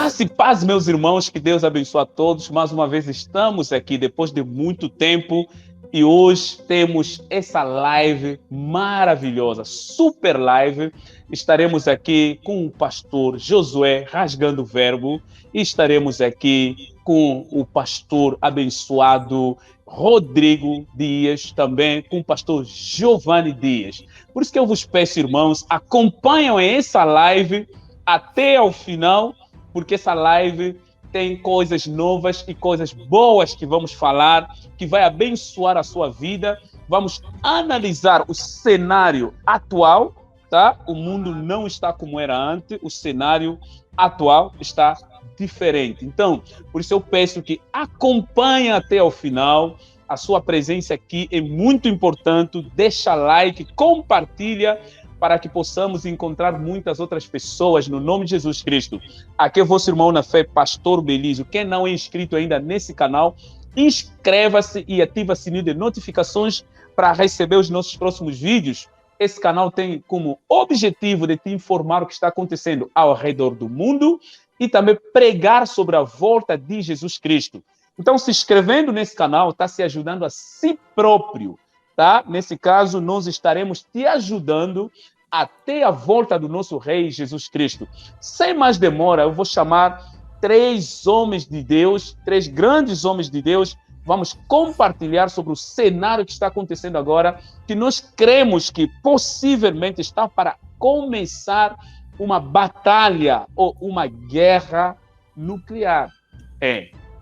Graça e paz, meus irmãos, que Deus abençoe a todos. Mais uma vez estamos aqui depois de muito tempo e hoje temos essa live maravilhosa, super live. Estaremos aqui com o pastor Josué Rasgando o Verbo e estaremos aqui com o pastor abençoado Rodrigo Dias, também com o pastor Giovanni Dias. Por isso que eu vos peço, irmãos, acompanhem essa live até ao final, porque essa live tem coisas novas e coisas boas que vamos falar, que vai abençoar a sua vida. Vamos analisar o cenário atual, tá? O mundo não está como era antes, o cenário atual está diferente. Então, por isso eu peço que acompanhe até o final. A sua presença aqui é muito importante. Deixa like, compartilha, para que possamos encontrar muitas outras pessoas no nome de Jesus Cristo. Aqui é o vosso irmão na fé, Pastor Belísio. Quem não é inscrito ainda nesse canal, inscreva-se e ative o sininho de notificações para receber os nossos próximos vídeos. Esse canal tem como objetivo de te informar o que está acontecendo ao redor do mundo e também pregar sobre a volta de Jesus Cristo. Então, se inscrevendo nesse canal, está se ajudando a si próprio. Tá? Nesse caso, nós estaremos te ajudando até a volta do nosso Rei Jesus Cristo. Sem mais demora, eu vou chamar 3 homens de Deus, 3 grandes homens de Deus. Vamos compartilhar sobre o cenário que está acontecendo agora, que nós cremos que possivelmente está para começar uma batalha ou uma guerra nuclear.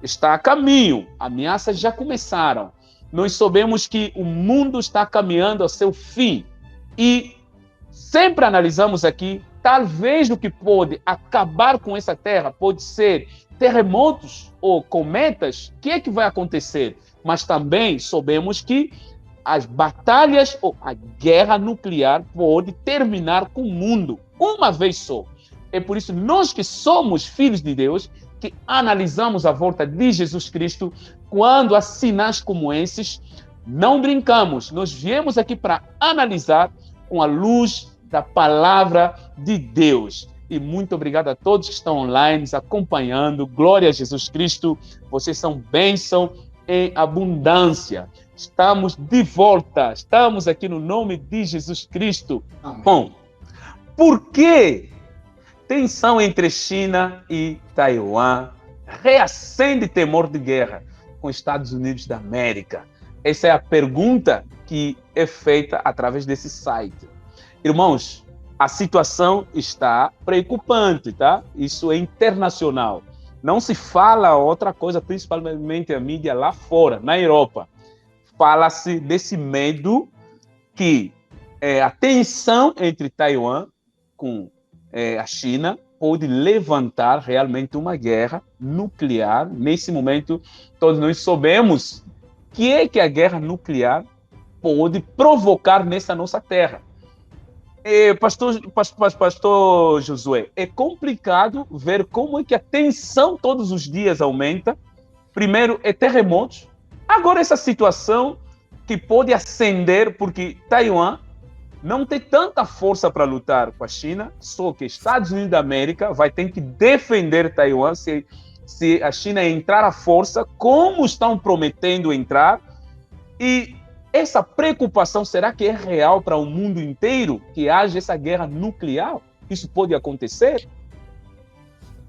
Está a caminho, ameaças já começaram. Nós sabemos que o mundo está caminhando ao seu fim e sempre analisamos aqui, talvez o que pode acabar com essa terra pode ser terremotos ou cometas. O que é que vai acontecer? Mas também sabemos que as batalhas ou a guerra nuclear pode terminar com o mundo uma vez só. É por isso nós que somos filhos de Deus, que analisamos a volta de Jesus Cristo, quando há sinais como esses, não brincamos. Nós viemos aqui para analisar com a luz da palavra de Deus. E muito obrigado a todos que estão online, nos acompanhando. Glória a Jesus Cristo. Vocês são bênção em abundância. Estamos de volta. Estamos aqui no nome de Jesus Cristo. Amém. Bom, por que tensão entre China e Taiwan reacende temor de guerra com os Estados Unidos da América? Essa é a pergunta que é feita através desse site. Irmãos, a situação está preocupante, tá? Isso é internacional. Não se fala outra coisa, principalmente a mídia lá fora, na Europa. Fala-se desse medo que a tensão entre Taiwan com a China pode levantar realmente uma guerra nuclear. Nesse momento, todos nós sabemos que a guerra nuclear pode provocar nessa nossa terra. Pastor Josué, é complicado ver como é que a tensão todos os dias aumenta. Primeiro é terremotos, agora essa situação que pode acender, porque Taiwan não tem tanta força para lutar com a China, só que Estados Unidos da América vai ter que defender Taiwan se a China entrar à força, como estão prometendo entrar. E essa preocupação, será que é real para o mundo inteiro que haja essa guerra nuclear? Isso pode acontecer?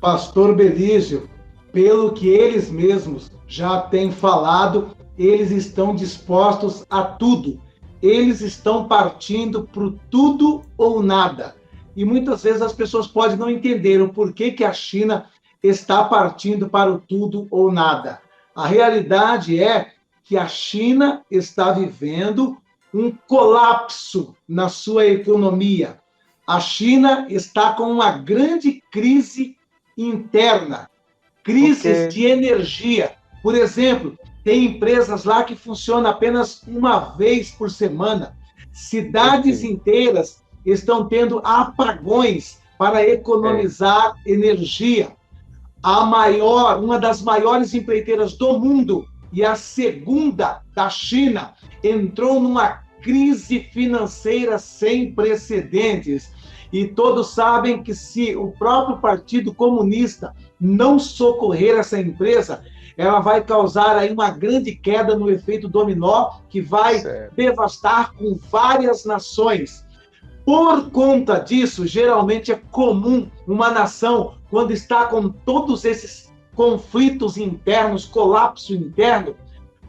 Pastor Belísio, pelo que eles mesmos já têm falado, eles estão dispostos a tudo. Eles estão partindo para o tudo ou nada. E muitas vezes as pessoas podem não entender o porquê que a China está partindo para o tudo ou nada. A realidade é que a China está vivendo um colapso na sua economia. A China está com uma grande crise interna, crises de energia. Por exemplo, tem empresas lá que funcionam apenas uma vez por semana. Cidades inteiras estão tendo apagões para economizar energia. Uma das maiores empreiteiras do mundo e a segunda da China entrou numa crise financeira sem precedentes. E todos sabem que se o próprio Partido Comunista não socorrer essa empresa, ela vai causar aí uma grande queda no efeito dominó, que vai devastar com várias nações. Por conta disso, geralmente é comum uma nação, quando está com todos esses conflitos internos, colapso interno,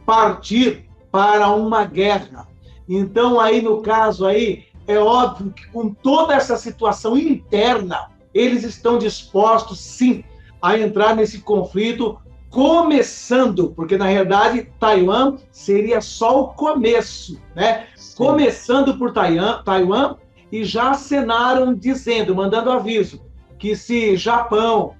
partir para uma guerra. Então, aí no caso aí, é óbvio que com toda essa situação interna, eles estão dispostos, sim, a entrar nesse conflito, começando, porque na realidade Taiwan seria só o começo, né? Sim. Começando por Taiwan, e já acenaram dizendo, mandando aviso, que se Japão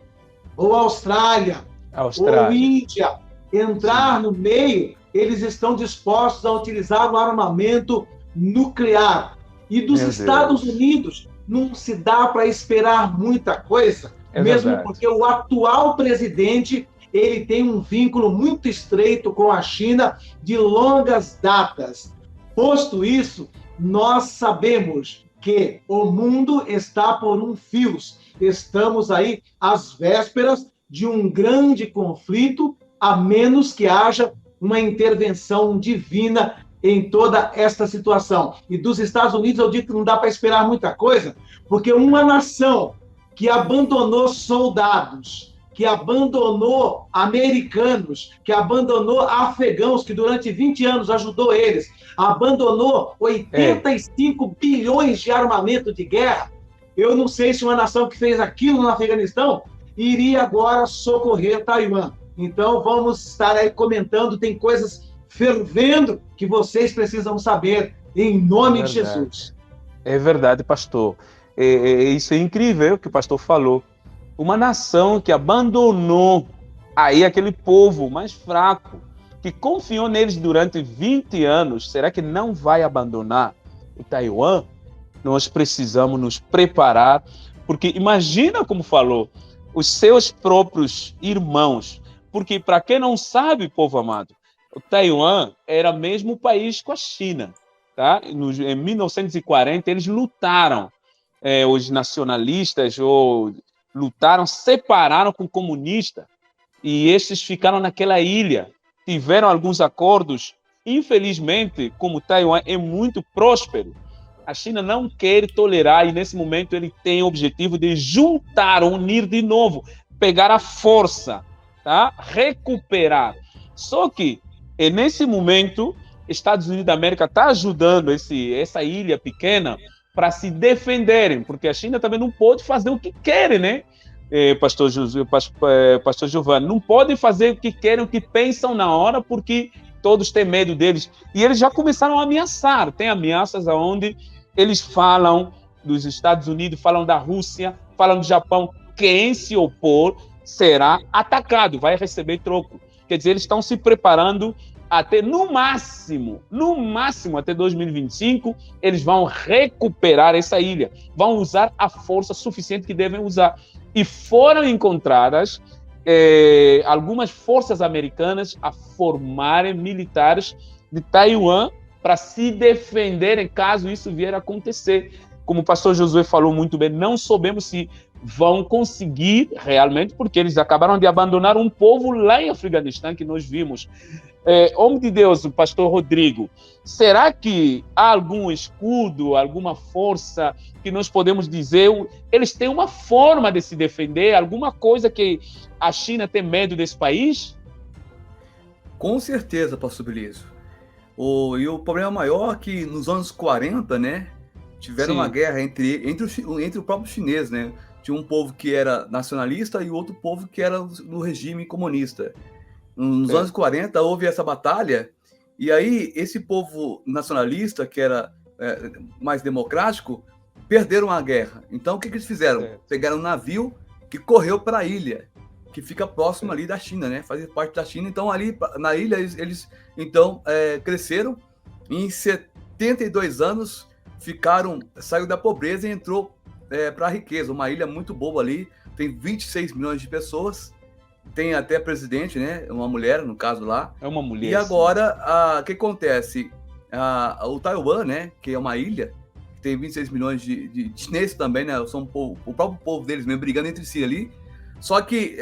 ou Austrália ou Índia entrar no meio, eles estão dispostos a utilizar um armamento nuclear. E dos Estados Unidos não se dá para esperar muita coisa, mesmo verdade. Porque o atual presidente ele tem um vínculo muito estreito com a China de longas datas. Posto isso, nós sabemos que o mundo está por um fio. Estamos aí às vésperas de um grande conflito, a menos que haja uma intervenção divina em toda esta situação. E dos Estados Unidos eu digo que não dá para esperar muita coisa, porque uma nação que abandonou soldados, que abandonou americanos, que abandonou afegãos, que durante 20 anos ajudou eles, abandonou 85 bilhões de armamento de guerra. Eu não sei se uma nação que fez aquilo no Afeganistão iria agora socorrer Taiwan. Então, vamos estar aí comentando, tem coisas fervendo que vocês precisam saber, em nome de Jesus. É verdade, pastor. Isso é incrível o que o pastor falou. Uma nação que abandonou aí aquele povo mais fraco, que confiou neles durante 20 anos, será que não vai abandonar o Taiwan? Nós precisamos nos preparar, porque imagina como falou, os seus próprios irmãos, porque para quem não sabe, povo amado, o Taiwan era mesmo o país com a China, tá? Em 1940 eles lutaram, os nacionalistas lutaram, separaram com o comunista, e estes ficaram naquela ilha, tiveram alguns acordos. Infelizmente, como Taiwan é muito próspero, a China não quer tolerar, e nesse momento ele tem o objetivo de juntar, unir de novo, pegar a força, tá? Recuperar. Só que, nesse momento, Estados Unidos da América está ajudando essa ilha pequena para se defenderem, porque a China também não pode fazer o que querem, né? Pastor Giovanni, não podem fazer o que querem, o que pensam na hora, porque todos têm medo deles. E eles já começaram a ameaçar. Tem ameaças onde eles falam dos Estados Unidos, falam da Rússia, falam do Japão. Quem se opor será atacado, vai receber troco. Quer dizer, eles estão se preparando até, no máximo, até 2025, eles vão recuperar essa ilha, vão usar a força suficiente que devem usar. E foram encontradas algumas forças americanas a formarem militares de Taiwan para se defenderem caso isso vier a acontecer. Como o pastor Josué falou muito bem, não sabemos se vão conseguir realmente, porque eles acabaram de abandonar um povo lá em Afeganistão, que nós vimos. Homem de Deus, o pastor Rodrigo, será que há algum escudo, alguma força que nós podemos dizer? Eles têm uma forma de se defender, alguma coisa que a China tem medo desse país? Com certeza, pastor Belísio. E o problema maior é que nos anos 40, né, tiveram uma guerra entre o próprio chinês, né? Tinha um povo que era nacionalista e outro povo que era do regime comunista. Nos anos 40 houve essa batalha, e aí esse povo nacionalista, que era mais democrático, perderam a guerra. Então o que eles fizeram? Pegaram um navio que correu para a ilha, que fica próximo ali da China, né? Fazia parte da China. Então ali na ilha eles então cresceram, e em 72 anos saiu da pobreza e entrou para a riqueza. Uma ilha muito boa ali, tem 26 milhões de pessoas. Tem até presidente, né? Uma mulher, no caso lá. É uma mulher. E agora, o que acontece? O Taiwan, né? Que é uma ilha, tem 26 milhões de chineses também, né? São o próprio povo deles mesmo brigando entre si ali. Só que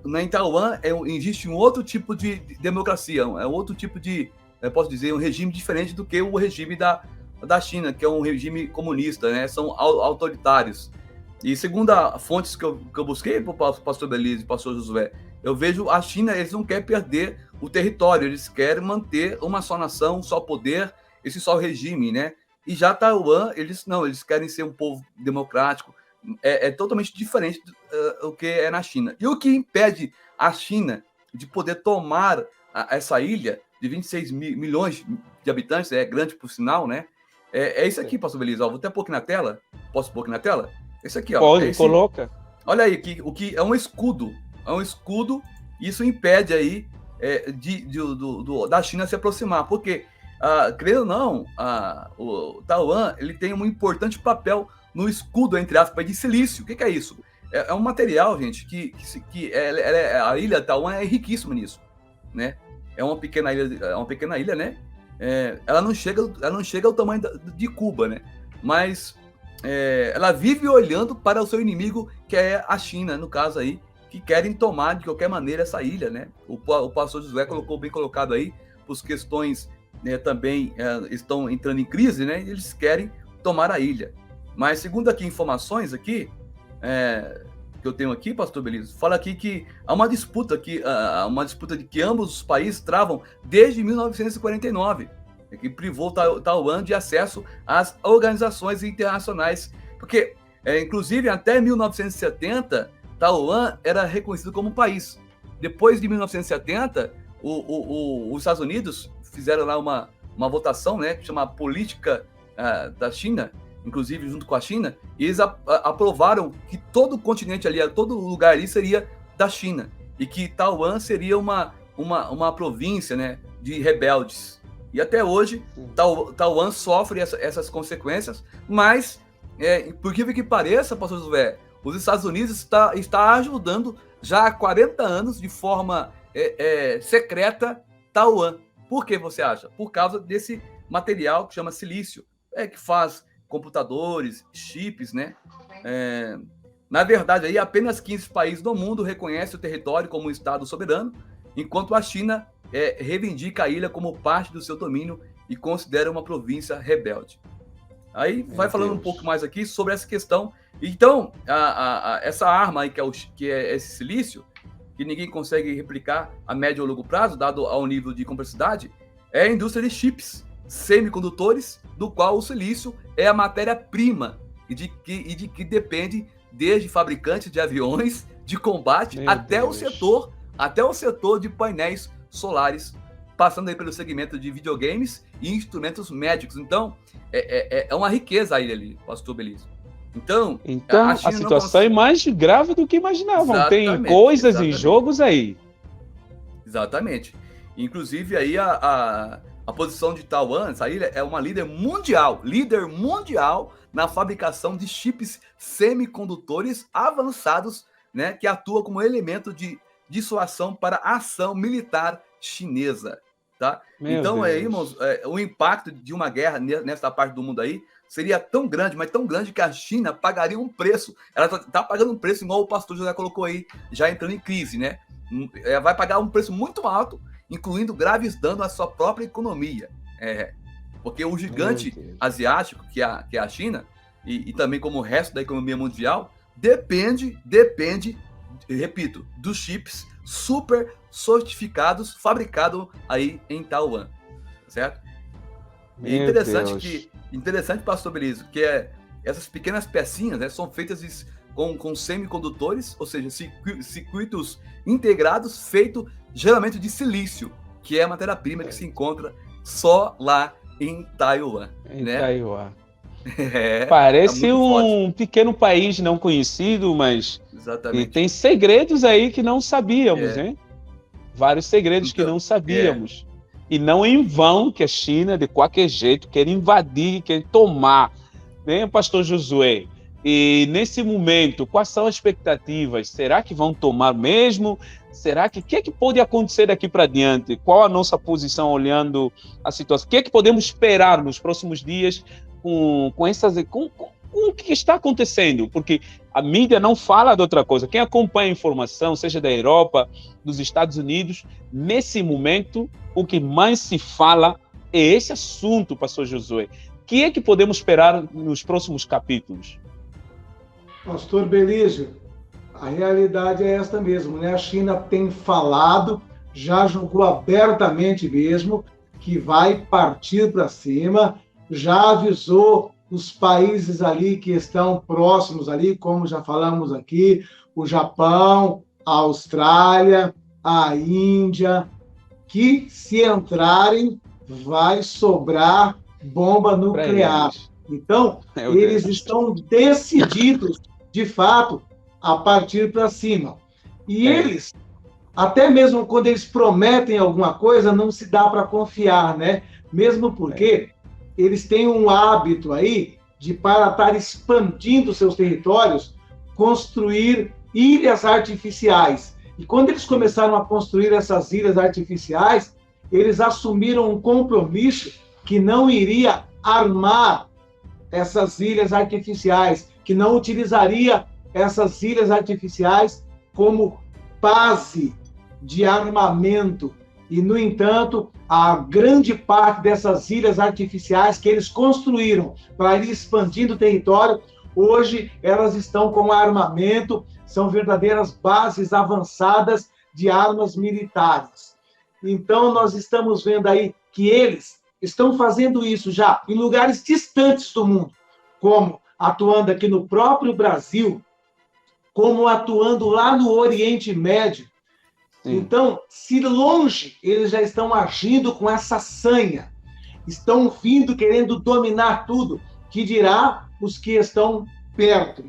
em Taiwan existe um outro tipo de democracia, é outro tipo de, posso dizer, um regime diferente do que o regime da China, que é um regime comunista, né? São autoritários. E segundo as fontes que eu busquei para o pastor Belize e o pastor Josué, eu vejo a China, eles não querem perder o território, eles querem manter uma só nação, um só poder, esse só regime, né? E já Taiwan, eles querem ser um povo democrático, é totalmente diferente do que é na China. E o que impede a China de poder tomar essa ilha de 26 milhões de habitantes, é grande por sinal, né? É isso aqui, pastor Belize, vou até pôr aqui na tela, posso pôr aqui na tela? Esse aqui, ó. Pode, coloca. Olha aí, o que é um escudo, isso impede aí da China se aproximar, porque, creio ou não, o Taiwan, ele tem um importante papel no escudo, entre aspas, de silício. O que é isso? É um material, gente, que a ilha de Taiwan é riquíssima nisso, né? É uma pequena ilha, né? Ela não chega ao tamanho de Cuba, né? Mas ela vive olhando para o seu inimigo, que é a China, no caso aí, que querem tomar de qualquer maneira essa ilha, né? O pastor Josué colocou bem colocado aí, as questões também estão entrando em crise, né? E eles querem tomar a ilha. Mas segundo aqui informações aqui, que eu tenho aqui, pastor Belize, fala aqui que há uma disputa de que ambos os países travam desde 1949, que privou Taiwan de acesso às organizações internacionais, porque, inclusive, até 1970, Taiwan era reconhecido como um país. Depois de 1970, os Estados Unidos fizeram lá uma votação, né, que chama Política da China, inclusive junto com a China, e eles aprovaram que todo o continente ali, todo lugar ali seria da China, e que Taiwan seria uma província, né, de rebeldes. E até hoje, Taiwan sofre essas consequências, mas, por que pareça, pastor Josué, os Estados Unidos está ajudando já há 40 anos, de forma secreta, Taiwan. Por que você acha? Por causa desse material que chama silício, que faz computadores, chips, né? Na verdade, aí apenas 15 países do mundo reconhecem o território como um Estado soberano, enquanto a China reivindica a ilha como parte do seu domínio e considera uma província rebelde. Aí vai falando um pouco mais aqui sobre essa questão. Então, essa arma aí, que é esse silício, que ninguém consegue replicar a médio ou longo prazo, dado ao nível de complexidade, é a indústria de chips, semicondutores, do qual o silício é a matéria-prima e de que depende desde fabricantes de aviões de combate até o setor de painéis solares, passando aí pelo segmento de videogames e instrumentos médicos. Então, é uma riqueza aí ali, pastor Belize. Então a situação é mais grave do que imaginavam. Tem coisas em jogos aí. Exatamente. Inclusive aí a posição de Taiwan, essa ilha, é uma líder mundial na fabricação de chips semicondutores avançados, né, que atua como elemento de dissuasão para a ação militar chinesa, tá? Então, aí, irmãos, o impacto de uma guerra nessa parte do mundo aí seria tão grande, mas tão grande, que a China pagaria um preço. Ela tá pagando um preço, igual o pastor já colocou aí, já entrando em crise, né? Vai pagar um preço muito alto, incluindo graves danos à sua própria economia. Porque o gigante asiático, que é a China, e também como o resto da economia mundial, depende, repito, dos chips super sofisticados fabricados aí em Taiwan, certo? E interessante, pastor Belize, que essas pequenas pecinhas, né, são feitas com semicondutores, ou seja, circuitos integrados, feito geralmente de silício, que é a matéria-prima que se encontra só lá em Taiwan. Taiwan. Parece um pequeno país não conhecido, mas tem segredos aí que não sabíamos, né? Vários segredos que não sabíamos. E não em vão que a China, de qualquer jeito, quer invadir, quer tomar, né, pastor Josué? E nesse momento, quais são as expectativas? Será que vão tomar mesmo? será que o que é que pode acontecer daqui para diante? Qual a nossa posição olhando a situação? O que é que podemos esperar nos próximos dias com o que está acontecendo? Porque a mídia não fala de outra coisa. Quem acompanha a informação, seja da Europa, dos Estados Unidos, nesse momento, o que mais se fala é esse assunto, pastor Josué. O que é que podemos esperar nos próximos capítulos? Pastor Belísio, a realidade é esta mesmo, né? A China tem falado, já jogou abertamente mesmo, que vai partir para cima, já avisou os países ali que estão próximos ali, como já falamos aqui, o Japão, a Austrália, a Índia, que se entrarem vai sobrar bomba nuclear. Então, eles estão decididos, de fato, a partir para cima. E eles, até mesmo quando eles prometem alguma coisa, não se dá para confiar, né? Mesmo porque eles têm um hábito aí de, para estar expandindo seus territórios, construir ilhas artificiais. E quando eles começaram a construir essas ilhas artificiais, eles assumiram um compromisso que não iria armar essas ilhas artificiais, que não utilizaria essas ilhas artificiais como base de armamento. E, no entanto, a grande parte dessas ilhas artificiais que eles construíram para ir expandindo o território, hoje elas estão com armamento, são verdadeiras bases avançadas de armas militares. Então, nós estamos vendo aí que eles estão fazendo isso já em lugares distantes do mundo, como atuando aqui no próprio Brasil, como atuando lá no Oriente Médio. Sim. Então, se longe eles já estão agindo com essa sanha, estão vindo querendo dominar tudo, que dirá os que estão perto.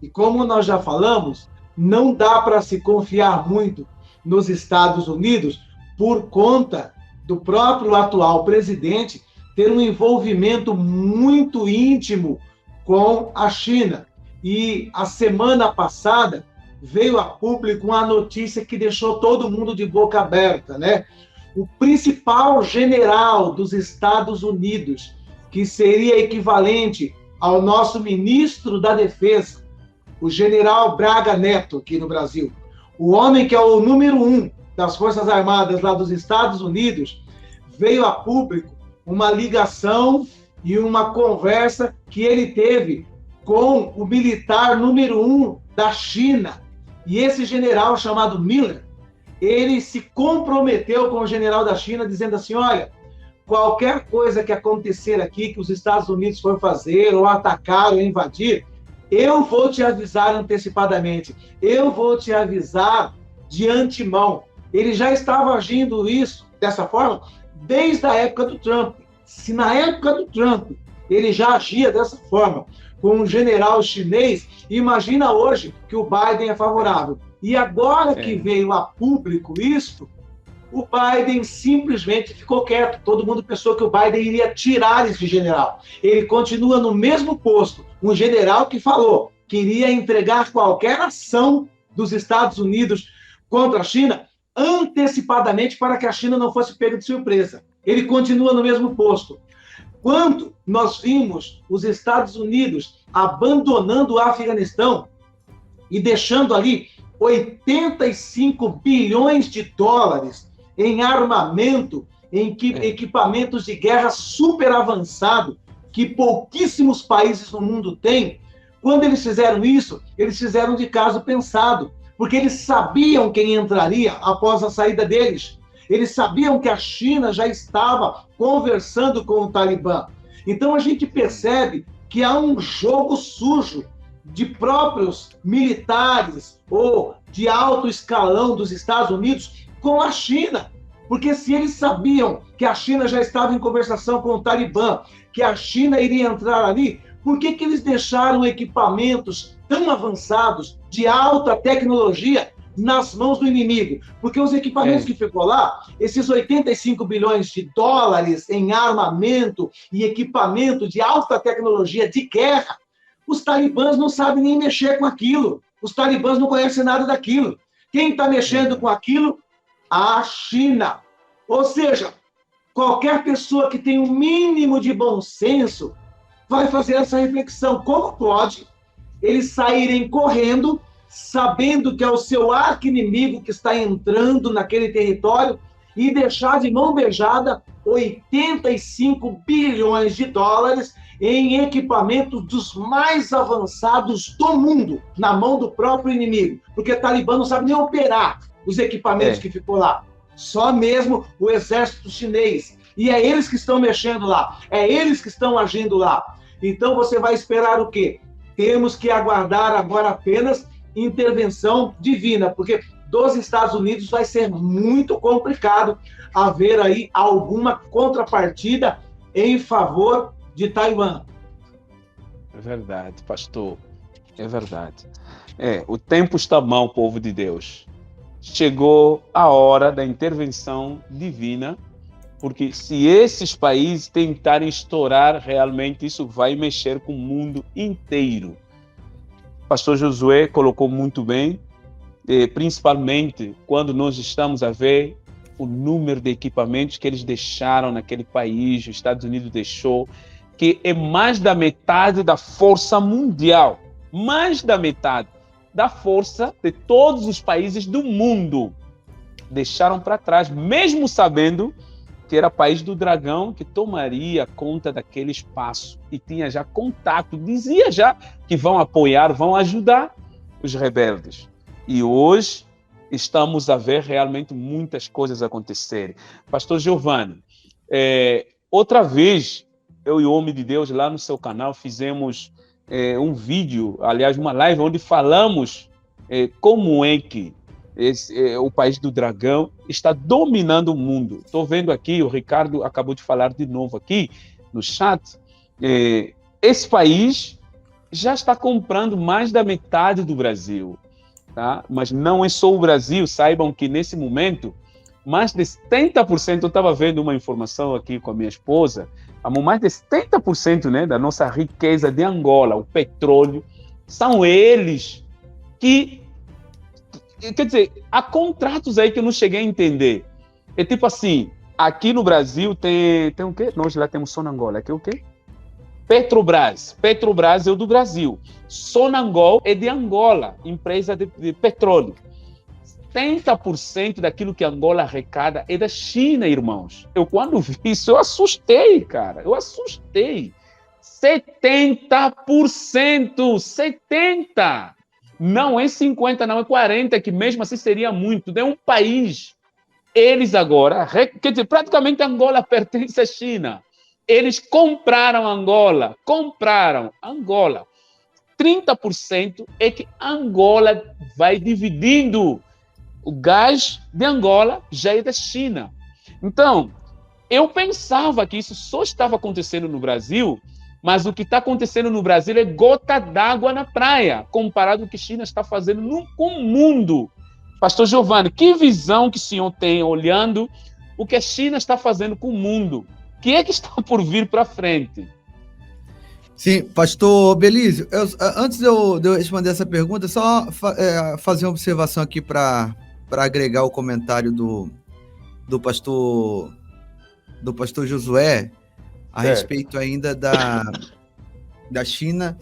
E como nós já falamos, não dá para se confiar muito nos Estados Unidos por conta do próprio atual presidente ter um envolvimento muito íntimo com a China. E a semana passada veio a público uma notícia que deixou todo mundo de boca aberta, né? O principal general dos Estados Unidos, que seria equivalente ao nosso ministro da Defesa, o general Braga Neto, aqui no Brasil, o homem que é o número 1 das Forças Armadas lá dos Estados Unidos, veio a público uma ligação e uma conversa que ele teve com o militar número 1 da China. E esse general chamado Miller, ele se comprometeu com o general da China, dizendo assim, olha, qualquer coisa que acontecer aqui, que os Estados Unidos for fazer, ou atacar, ou invadir, eu vou te avisar antecipadamente, eu vou te avisar de antemão. Ele já estava agindo isso, dessa forma, desde a época do Trump. Se na época do Trump ele já agia dessa forma, com um general chinês, imagina hoje que o Biden é favorável. E agora que veio a público isso, o Biden simplesmente ficou quieto. Todo mundo pensou que o Biden iria tirar esse general. Ele continua no mesmo posto. Um general que falou que iria entregar qualquer ação dos Estados Unidos contra a China antecipadamente para que a China não fosse pega de surpresa. Ele continua no mesmo posto. Quando nós vimos os Estados Unidos abandonando o Afeganistão e deixando ali 85 bilhões de dólares em armamento, em equipamentos de guerra super avançado, que pouquíssimos países no mundo têm, quando eles fizeram isso, eles fizeram de caso pensado, porque eles sabiam quem entraria após a saída deles. Eles sabiam que a China já estava conversando com o Talibã. Então a gente percebe que há um jogo sujo de próprios militares ou de alto escalão dos Estados Unidos com a China. Porque se eles sabiam que a China já estava em conversação com o Talibã, que a China iria entrar ali, por que eles deixaram equipamentos tão avançados, de alta tecnologia, nas mãos do inimigo? Porque os equipamentos que ficou lá, esses 85 bilhões de dólares em armamento e equipamento de alta tecnologia de guerra, os talibãs não sabem nem mexer com aquilo. Os talibãs não conhecem nada daquilo. Quem está mexendo com aquilo? A China. Ou seja, qualquer pessoa que tem um mínimo de bom senso vai fazer essa reflexão. Como pode eles saírem correndo, sabendo que é o seu arqui-inimigo que está entrando naquele território, e deixar de mão beijada 85 bilhões de dólares em equipamentos dos mais avançados do mundo, na mão do próprio inimigo? Porque o Talibã não sabe nem operar os equipamentos que ficou lá. Só mesmo o exército chinês. E é eles que estão mexendo lá. É eles que estão agindo lá. Então você vai esperar o quê? Temos que aguardar agora apenas intervenção divina, porque dos Estados Unidos vai ser muito complicado haver aí alguma contrapartida em favor de Taiwan. É verdade, pastor. É verdade. O tempo está mau, povo de Deus. Chegou a hora da intervenção divina, porque se esses países tentarem estourar, realmente isso vai mexer com o mundo inteiro. Pastor Josué colocou muito bem, principalmente quando nós estamos a ver o número de equipamentos que eles deixaram naquele país, os Estados Unidos deixou, que é mais da metade da força mundial, mais da metade da força de todos os países do mundo deixaram para trás, mesmo sabendo que era país do dragão que tomaria conta daquele espaço e tinha já contato, dizia já que vão apoiar, vão ajudar os rebeldes. E hoje estamos a ver realmente muitas coisas acontecerem. Pastor Giovanni, outra vez, eu e o Homem de Deus, lá no seu canal, fizemos um vídeo, aliás, uma live, onde falamos como é que o país do dragão está dominando o mundo. Estou vendo aqui, o Ricardo acabou de falar de novo aqui no chat, esse país já está comprando mais da metade do Brasil, tá? Mas não é só o Brasil, saibam que nesse momento, mais de 70%, eu estava vendo uma informação aqui com a minha esposa, mais de 70%, né, da nossa riqueza de Angola, o petróleo, são eles que... Quer dizer, há contratos aí que eu não cheguei a entender. É tipo assim, aqui no Brasil tem o quê? Nós lá temos Sonangol, aqui é o quê? Petrobras. Petrobras é o do Brasil. Sonangol é de Angola, empresa de petróleo. 70% daquilo que Angola arrecada é da China, irmãos. Eu, quando vi isso, eu assustei, cara. Eu assustei. 70%! 70%! Não é 50, não é 40, que mesmo assim seria muito. É um país. Eles agora, quer dizer, praticamente Angola pertence à China. Eles compraram Angola. 30% é que Angola vai dividindo. O gás de Angola já é da China. Então, eu pensava que isso só estava acontecendo no Brasil, mas o que está acontecendo no Brasil é gota d'água na praia, comparado com o que a China está fazendo com o mundo. Pastor Giovanni, que visão que o senhor tem olhando o que a China está fazendo com o mundo? O que é que está por vir para frente? Sim, pastor Belísio, antes de eu responder essa pergunta, só fazer uma observação aqui para agregar o comentário do pastor Josué a respeito ainda da China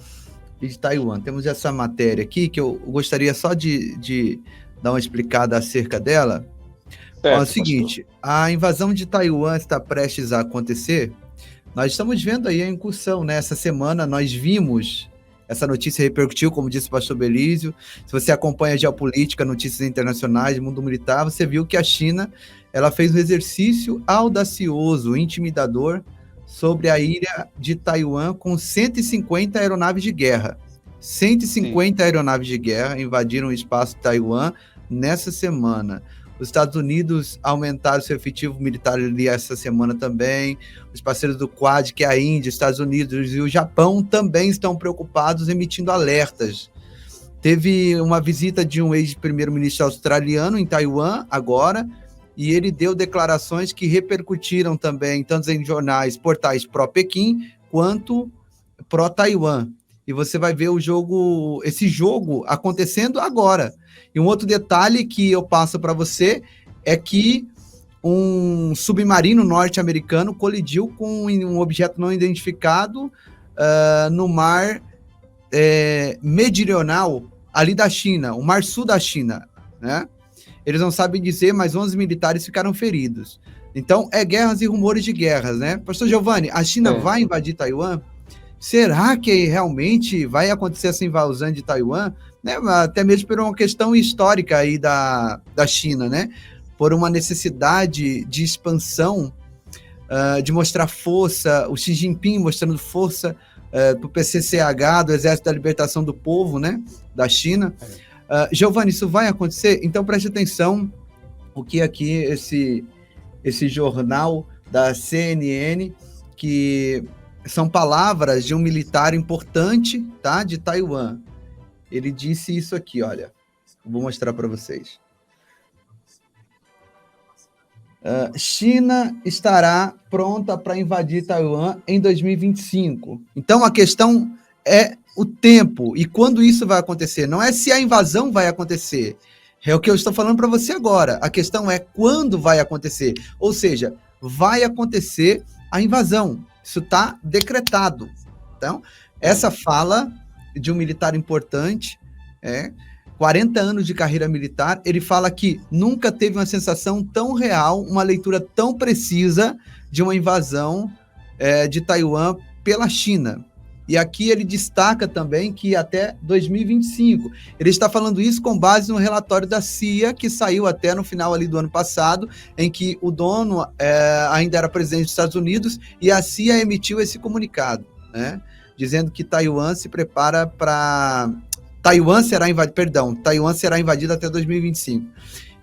e de Taiwan. Temos essa matéria aqui que eu gostaria só de dar uma explicada acerca dela. É o seguinte, pastor. A invasão de Taiwan está prestes a acontecer. Nós estamos vendo aí a incursão, né? Essa semana nós vimos, essa notícia repercutiu, como disse o pastor Belísio. Se você acompanha a geopolítica, notícias internacionais, mundo militar, você viu que a China ela fez um exercício audacioso, intimidador, sobre a ilha de Taiwan com 150 aeronaves de guerra. 150 aeronaves de guerra invadiram o espaço de Taiwan nessa semana. Os Estados Unidos aumentaram seu efetivo militar ali essa semana também. Os parceiros do Quad, que é a Índia, os Estados Unidos e o Japão, também estão preocupados, emitindo alertas. Teve uma visita de um ex-primeiro-ministro australiano em Taiwan agora, e ele deu declarações que repercutiram também, tanto em jornais, portais pró-Pequim, quanto pró-Taiwan. e você vai ver esse jogo acontecendo agora. E um outro detalhe que eu passo para você é que um submarino norte-americano colidiu com um objeto não identificado no mar meridional ali da China, o mar sul da China, né? Eles não sabem dizer, mas 11 militares ficaram feridos. Então, guerras e rumores de guerras, né? Pastor Giovanni, a China vai invadir Taiwan? Será que realmente vai acontecer essa invasão de Taiwan? Né? Até mesmo por uma questão histórica aí da China, né? Por uma necessidade de expansão, de mostrar força, o Xi Jinping mostrando força do PCCH, do Exército da Libertação do Povo, né? Da China. Giovanni, isso vai acontecer? Então preste atenção o que aqui esse jornal da CNN, que são palavras de um militar importante, tá, de Taiwan. Ele disse isso aqui, olha. Vou mostrar para vocês. China estará pronta para invadir Taiwan em 2025. Então, a questão é o tempo e quando isso vai acontecer. Não é se a invasão vai acontecer. É o que eu estou falando para você agora. A questão é quando vai acontecer. Ou seja, vai acontecer a invasão. Isso está decretado. Então, essa fala de um militar importante, 40 anos de carreira militar, ele fala que nunca teve uma sensação tão real, uma leitura tão precisa de uma invasão de Taiwan pela China. E aqui ele destaca também que até 2025. Ele está falando isso com base no relatório da CIA, que saiu até no final ali do ano passado, em que o dono ainda era presidente dos Estados Unidos, e a CIA emitiu esse comunicado, né, dizendo que Taiwan se prepara para... Taiwan será invadida até 2025.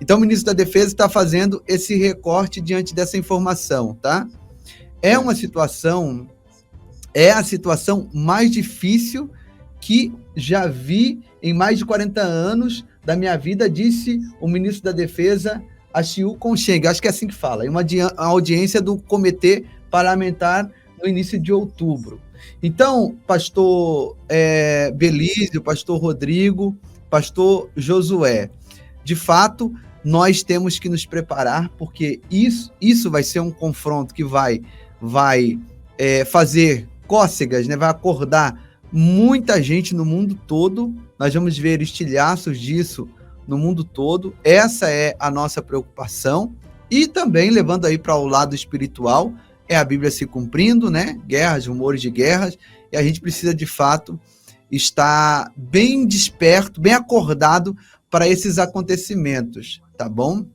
Então, o ministro da Defesa está fazendo esse recorte diante dessa informação, tá? É a situação mais difícil que já vi em mais de 40 anos da minha vida, disse o ministro da Defesa, Chiu Kuo-cheng, acho que é assim que fala, em uma audiência do Comitê Parlamentar no início de outubro. Então, pastor Belísio, pastor Rodrigo, pastor Josué, de fato, nós temos que nos preparar, porque isso vai ser um confronto que vai fazer cócegas, né? Vai acordar muita gente no mundo todo. Nós vamos ver estilhaços disso no mundo todo. Essa é a nossa preocupação. E também, levando aí para o lado espiritual, a Bíblia se cumprindo, né? Guerras, rumores de guerras. E a gente precisa, de fato, estar bem desperto, bem acordado para esses acontecimentos, tá bom?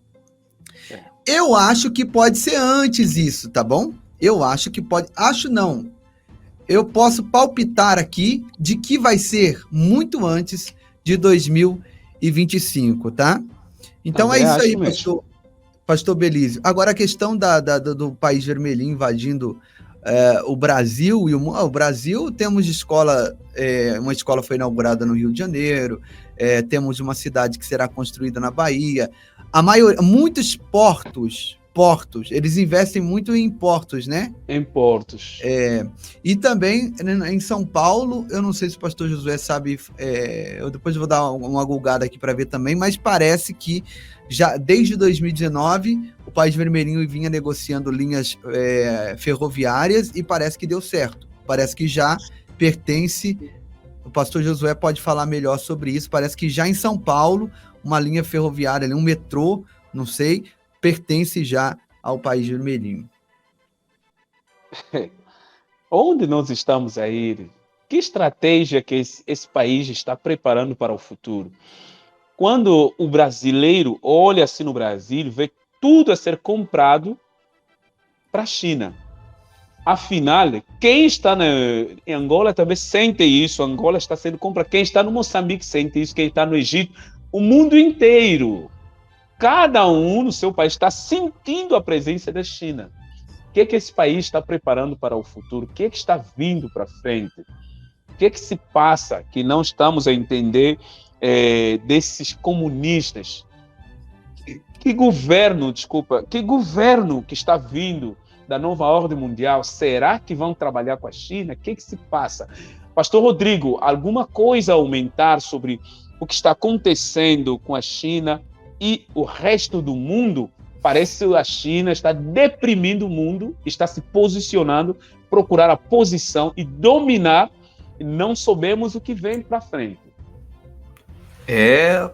Eu acho que pode ser antes isso, tá bom? Eu acho que pode... Acho não. Eu posso palpitar aqui de que vai ser muito antes de 2025, tá? Então é isso aí, pastor Belísio. Agora a questão do país vermelhinho invadindo o Brasil, o Brasil temos escola, uma escola foi inaugurada no Rio de Janeiro, temos uma cidade que será construída na Bahia, muitos portos, eles investem muito em portos, né? Em portos. E também em São Paulo, eu não sei se o pastor Josué sabe, eu depois vou dar uma gulgada aqui para ver também, mas parece que já desde 2019 o País Vermelhinho vinha negociando linhas ferroviárias e parece que deu certo. Parece que já pertence, o pastor Josué pode falar melhor sobre isso, parece que já em São Paulo, uma linha ferroviária, um metrô, não sei, pertence já ao País Vermelhinho. Onde nós estamos a ir? Que estratégia que esse país está preparando para o futuro? Quando o brasileiro olha assim no Brasil, vê tudo a ser comprado para a China. Afinal, quem está em Angola também sente isso. Angola está sendo comprado. Quem está no Moçambique sente isso. Quem está no Egito, o mundo inteiro. Cada um no seu país está sentindo a presença da China. O que esse país está preparando para o futuro? O que está vindo para frente? O que se passa que não estamos a entender desses comunistas? Que governo que está vindo da nova ordem mundial? Será que vão trabalhar com a China? O que se passa? Pastor Rodrigo, alguma coisa a aumentar sobre o que está acontecendo com a China e o resto do mundo? Parece que a China está deprimindo o mundo, está se posicionando, procurar a posição e dominar, e não sabemos o que vem para frente.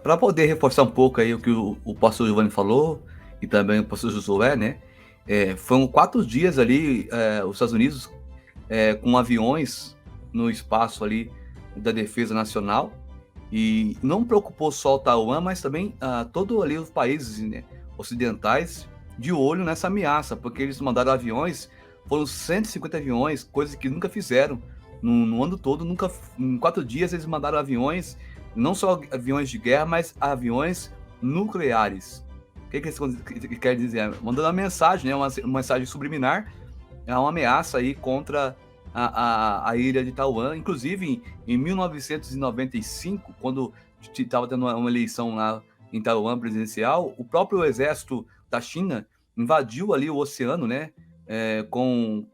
Para poder reforçar um pouco aí o que o pastor Giovanni falou, e também o pastor Josué, né? Foram 4 dias ali, os Estados Unidos, com aviões no espaço ali da defesa nacional, e não preocupou só o Taiwan, mas também todos ali os países, né, ocidentais de olho nessa ameaça, porque eles mandaram aviões, foram 150 aviões, coisas que nunca fizeram no ano todo, em 4 dias eles mandaram aviões, não só aviões de guerra, mas aviões nucleares. O que isso quer dizer? Mandando uma mensagem, né, uma mensagem subliminar, uma ameaça aí contra a ilha de Taiwan. Inclusive, em 1995, quando estava tendo uma eleição lá em Taiwan presidencial, o próprio exército da China invadiu ali o oceano, né, com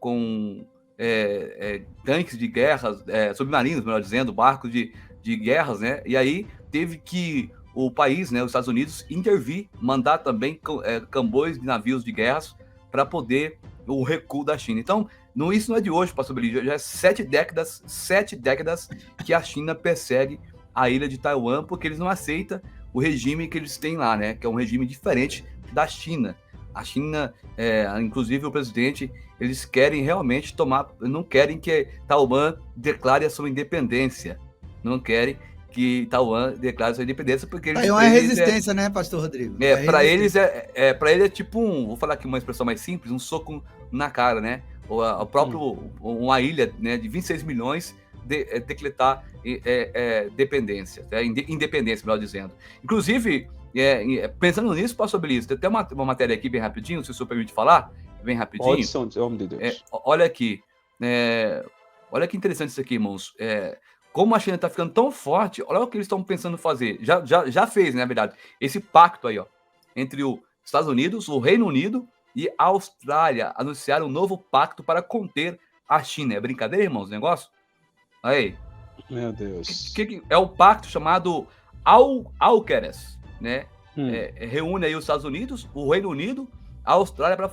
tanques de guerra, submarinos, melhor dizendo, barcos de guerras, né, e aí teve que o país, né, os Estados Unidos, intervir, mandar também comboios de navios de guerras para poder o recuo da China. Então, isso não é de hoje, pastor Belídio, já é 7 décadas que a China persegue a ilha de Taiwan, porque eles não aceitam o regime que eles têm lá, né? Que é um regime diferente da China. A China, inclusive o presidente, eles querem realmente não querem que Taiwan declare a sua independência. Não querem que Taiwan declare a sua independência, porque eles... Taiwan é resistência, né, pastor Rodrigo? Para eles é tipo vou falar aqui uma expressão mais simples, um soco na cara, né? O próprio, uma ilha, né, de 26 milhões decretar dependência, independência, melhor dizendo. Inclusive, pensando nisso, pastor Belício, tem até uma matéria aqui bem rapidinho, se o senhor permite falar, bem rapidinho. Pode, homem de Deus. Olha aqui, olha que interessante isso aqui, irmãos. Como a China está ficando tão forte, olha o que eles estão pensando fazer. Já fez, né, na verdade, esse pacto aí, ó, entre os Estados Unidos, o Reino Unido e a Austrália, anunciaram um novo pacto para conter a China. É brincadeira, irmãos, o negócio? Aí. Meu Deus. É o pacto chamado AUKUS, né? Reúne aí os Estados Unidos, o Reino Unido, a Austrália para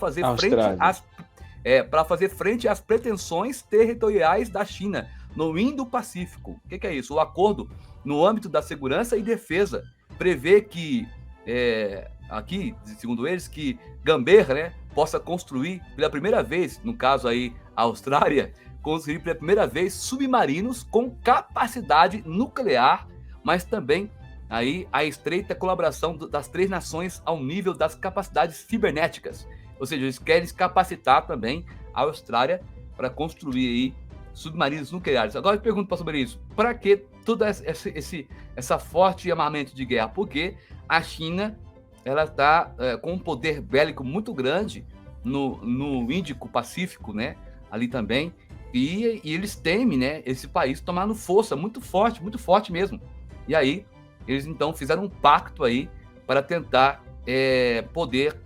fazer frente às pretensões territoriais da China no Indo-Pacífico. O que é isso? O acordo no âmbito da segurança e defesa prevê que, aqui, segundo eles, que Canberra, né, possa construir pela primeira vez, no caso aí a Austrália, construir pela primeira vez submarinos com capacidade nuclear, mas também aí a estreita colaboração das 3 nações ao nível das capacidades cibernéticas. Ou seja, eles querem capacitar também a Austrália para construir aí submarinos nucleares. Agora eu pergunto sobre isso, para que todo essa forte armamento de guerra? Porque a China ela está com um poder bélico muito grande no Índico-Pacífico, né? Ali também, e eles temem, né, esse país tomando força muito forte mesmo. E aí eles então fizeram um pacto aí para tentar poder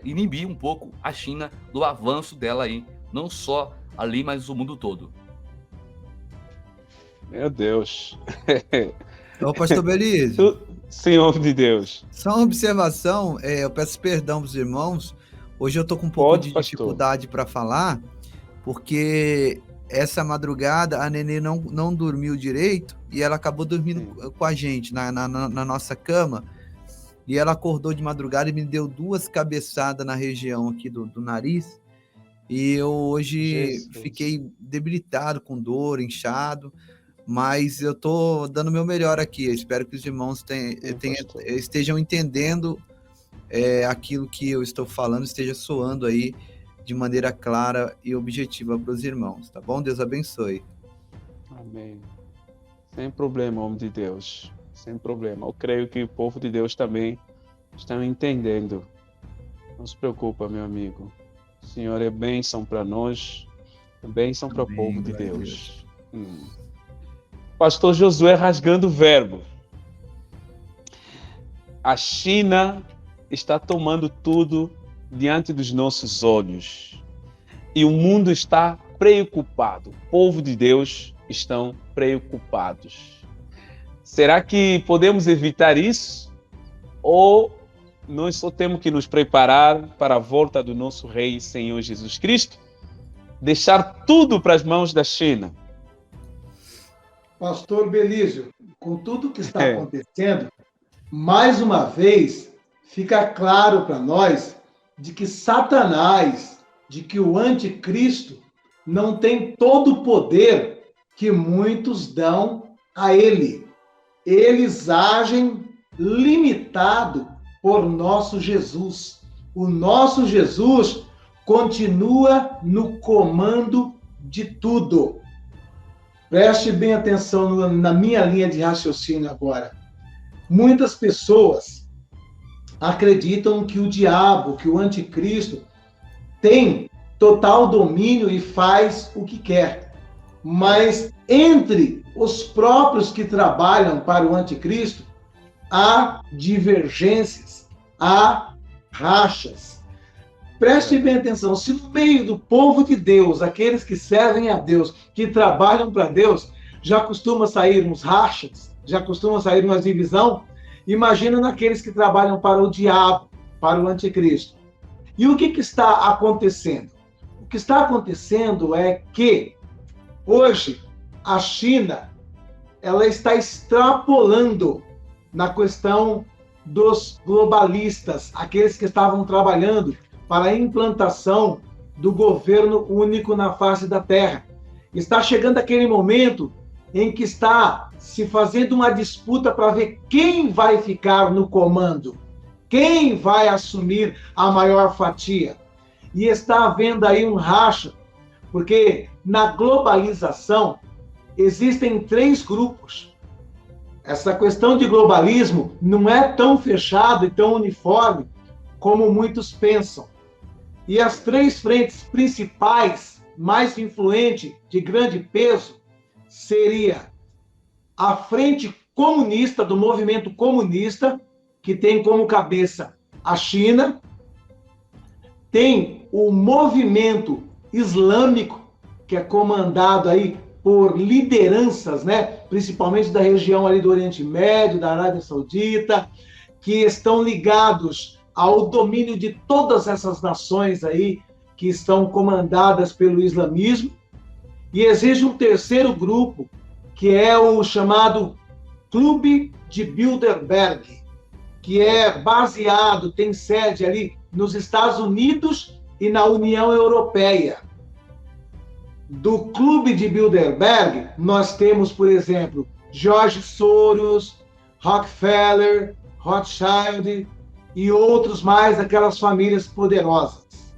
inibir um pouco a China do avanço dela aí, não só ali, mas o mundo todo. Meu Deus. Ô, pastor Belício. Senhor de Deus. Só uma observação, eu peço perdão para os irmãos. Hoje eu estou com um pouco de dificuldade para falar, porque essa madrugada a Nenê não dormiu direito e ela acabou dormindo com a gente na nossa cama. E ela acordou de madrugada e me deu 2 cabeçadas na região aqui do nariz. E eu hoje fiquei debilitado, com dor, inchado. Mas eu estou dando o meu melhor aqui. Eu espero que os irmãos estejam entendendo aquilo que eu estou falando, esteja soando aí de maneira clara e objetiva para os irmãos, tá bom? Deus abençoe. Amém. Sem problema, homem de Deus. Sem problema. Eu creio que o povo de Deus também está entendendo. Não se preocupa, meu amigo. O Senhor é bênção para nós, é bênção para o povo de Deus. Pastor Josué rasgando o verbo. A China está tomando tudo diante dos nossos olhos. e o mundo está preocupado. O povo de Deus estão preocupados. Será que podemos evitar isso? Ou nós só temos que nos preparar para a volta do nosso Rei e Senhor Jesus Cristo? Deixar tudo para as mãos da China? Pastor Belísio, com tudo que está acontecendo, mais uma vez fica claro para nós de que Satanás, de que o anticristo não tem todo o poder que muitos dão a ele. Eles agem limitado por nosso Jesus. O nosso Jesus continua no comando de tudo. Preste bem atenção na minha linha de raciocínio agora. Muitas pessoas acreditam que o diabo, que o anticristo, tem total domínio e faz o que quer. Mas entre os próprios que trabalham para o anticristo, há divergências, há rachas. Preste bem atenção, se no meio do povo de Deus, aqueles que servem a Deus, que trabalham para Deus, já costuma sair uns rachas, já costuma sair uma divisão, imagina naqueles que trabalham para o diabo, para o anticristo. E o que está acontecendo? O que está acontecendo é que, hoje, a China, ela está extrapolando na questão dos globalistas, aqueles que estavam trabalhando para a implantação do governo único na face da Terra. Está chegando aquele momento em que está se fazendo uma disputa para ver quem vai ficar no comando, quem vai assumir a maior fatia. E está havendo aí um racha, porque na globalização existem 3 grupos. Essa questão de globalismo não é tão fechado e tão uniforme como muitos pensam. E as 3 frentes principais, mais influentes, de grande peso, seria a frente comunista, do movimento comunista, que tem como cabeça a China, tem o movimento islâmico, que é comandado aí por lideranças, né, principalmente da região ali do Oriente Médio, da Arábia Saudita, que estão ligados ao domínio de todas essas nações aí que estão comandadas pelo islamismo. E existe um terceiro grupo, que é o chamado Clube de Bilderberg, que é baseado, tem sede ali nos Estados Unidos e na União Europeia. Do Clube de Bilderberg, nós temos, por exemplo, George Soros, Rockefeller, Rothschild e outros mais, aquelas famílias poderosas.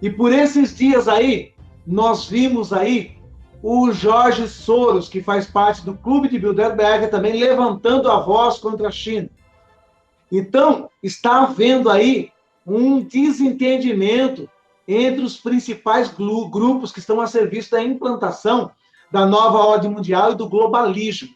E por esses dias aí, nós vimos aí o George Soros, que faz parte do Clube de Bilderberg, também levantando a voz contra a China. Então, está havendo aí um desentendimento entre os principais grupos que estão a serviço da implantação da nova ordem mundial e do globalismo.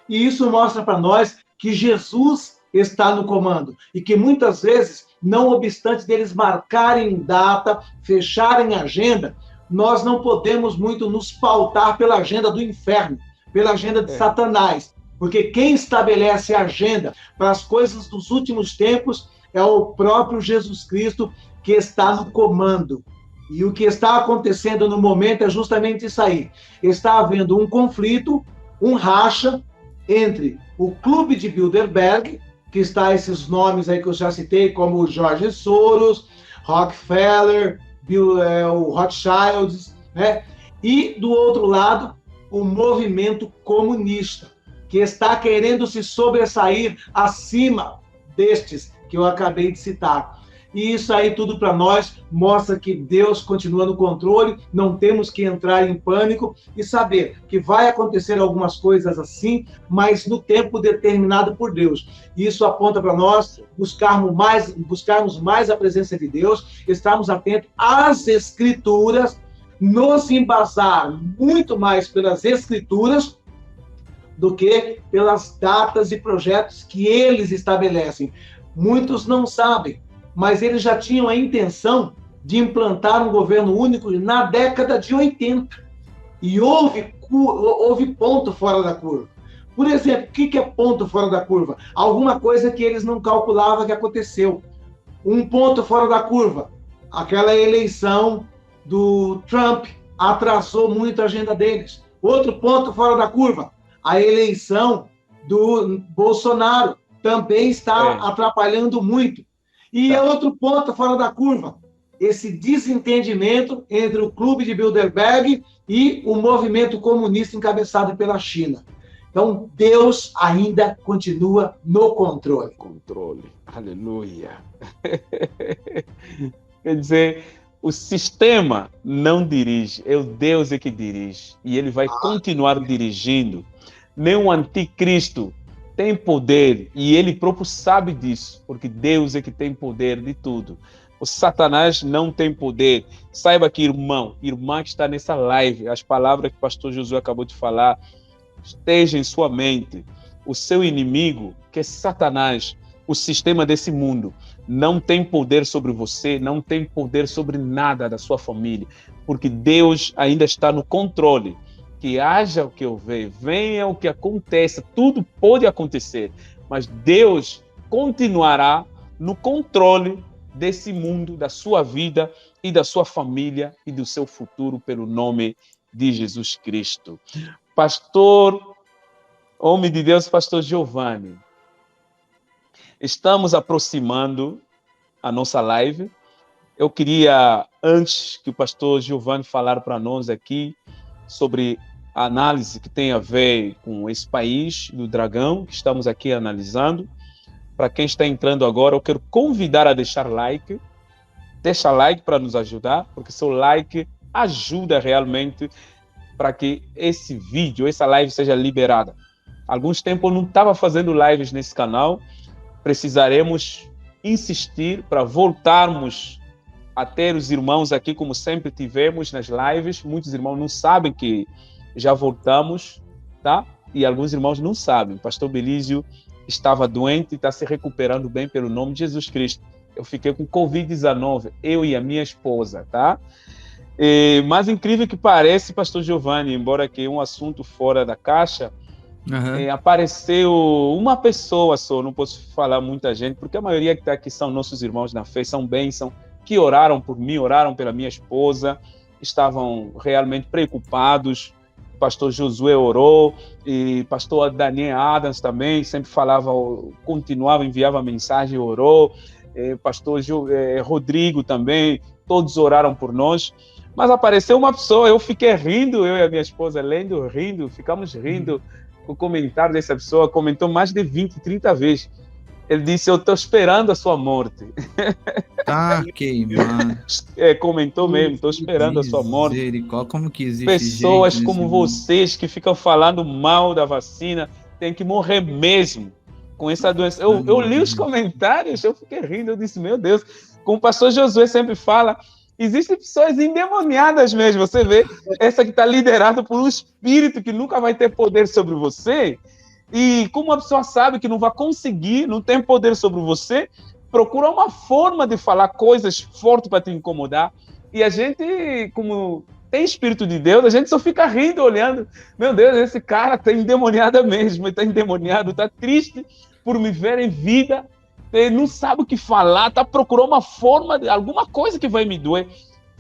E isso mostra para nós que Jesus está no comando e que muitas vezes, não obstante deles marcarem data, fecharem agenda, nós não podemos muito nos pautar pela agenda do inferno, pela agenda de Satanás, porque quem estabelece a agenda para as coisas dos últimos tempos é o próprio Jesus Cristo, que está no comando. E o que está acontecendo no momento é justamente isso aí. Está havendo um conflito, um racha entre o Clube de Bilderberg, que está esses nomes aí que eu já citei, como George Soros, Rockefeller, o Rothschild, né? E, do outro lado, o movimento comunista, que está querendo se sobressair acima destes que eu acabei de citar. E isso aí tudo para nós mostra que Deus continua no controle, não temos que entrar em pânico e saber que vai acontecer algumas coisas assim, mas no tempo determinado por Deus. Isso aponta para nós buscarmos mais a presença de Deus, estarmos atentos às Escrituras, nos embasar muito mais pelas Escrituras do que pelas datas e projetos que eles estabelecem. Muitos não sabem, mas eles já tinham a intenção de implantar um governo único na década de 80. E houve ponto fora da curva. Por exemplo, o que é ponto fora da curva? Alguma coisa que eles não calculavam que aconteceu. Um ponto fora da curva, aquela eleição do Trump atrasou muito a agenda deles. Outro ponto fora da curva, a eleição do Bolsonaro também está atrapalhando muito. E outro ponto fora da curva, esse desentendimento entre o Clube de Bilderberg e o movimento comunista encabeçado pela China. Então, Deus ainda continua no controle. Controle. Aleluia. Quer dizer, o sistema não dirige, é o Deus é que dirige. E ele vai continuar dirigindo. Nem o anticristo tem poder, e ele próprio sabe disso, porque Deus é que tem poder de tudo. O Satanás não tem poder. Saiba que, irmão, irmã que está nessa live, as palavras que o pastor Josué acabou de falar, esteja em sua mente. O seu inimigo, que é Satanás, o sistema desse mundo, não tem poder sobre você, não tem poder sobre nada da sua família, porque Deus ainda está no controle. Que haja o que houver, venha o que aconteça, tudo pode acontecer, mas Deus continuará no controle desse mundo, da sua vida e da sua família e do seu futuro, pelo nome de Jesus Cristo. Pastor, homem de Deus, pastor Giovanni, estamos aproximando a nossa live. Eu queria, antes que o pastor Giovanni falar para nós aqui sobre a análise que tem a ver com esse país do dragão, que estamos aqui analisando. Para quem está entrando agora, eu quero convidar a deixar like. Deixa like para nos ajudar, porque seu like ajuda realmente para que esse vídeo, essa live seja liberada. Há alguns tempos eu não estava fazendo lives nesse canal. Precisaremos insistir para voltarmos a ter os irmãos aqui como sempre tivemos nas lives. Muitos irmãos não sabem que já voltamos, tá? E alguns irmãos não sabem. O pastor Belísio estava doente e está se recuperando bem pelo nome de Jesus Cristo. Eu fiquei com Covid-19, eu e a minha esposa, tá? Mas incrível que parece, pastor Giovanni, embora que é um assunto fora da caixa, apareceu uma pessoa só, não posso falar muita gente, porque a maioria que está aqui são nossos irmãos na fé, são bênçãos, que oraram por mim, oraram pela minha esposa, estavam realmente preocupados. Pastor Josué orou, e pastor Daniel Adams também sempre falava, continuava, enviava mensagem, orou, pastor Rodrigo também, todos oraram por nós, mas apareceu uma pessoa, eu fiquei rindo, eu e a minha esposa lendo, rindo, ficamos rindo, o comentário dessa pessoa comentou mais de 20, 30 vezes, ele disse, eu estou esperando a sua morte. Tá queimando. Comentou mesmo, estou esperando a sua morte. Como que existe pessoas como vocês que ficam falando mal da vacina têm que morrer mesmo com essa doença. Eu li os comentários, eu fiquei rindo, eu disse, meu Deus, como o pastor Josué sempre fala, existem pessoas endemoniadas mesmo, você vê, essa que está liderada por um espírito que nunca vai ter poder sobre você, e como a pessoa sabe que não vai conseguir, não tem poder sobre você, procura uma forma de falar coisas fortes para te incomodar, e a gente, como tem Espírito de Deus, a gente só fica rindo, olhando, meu Deus, esse cara está endemoniado mesmo, está endemoniado, está triste por me ver em vida, não sabe o que falar, está procurando uma forma, alguma coisa que vai me doer.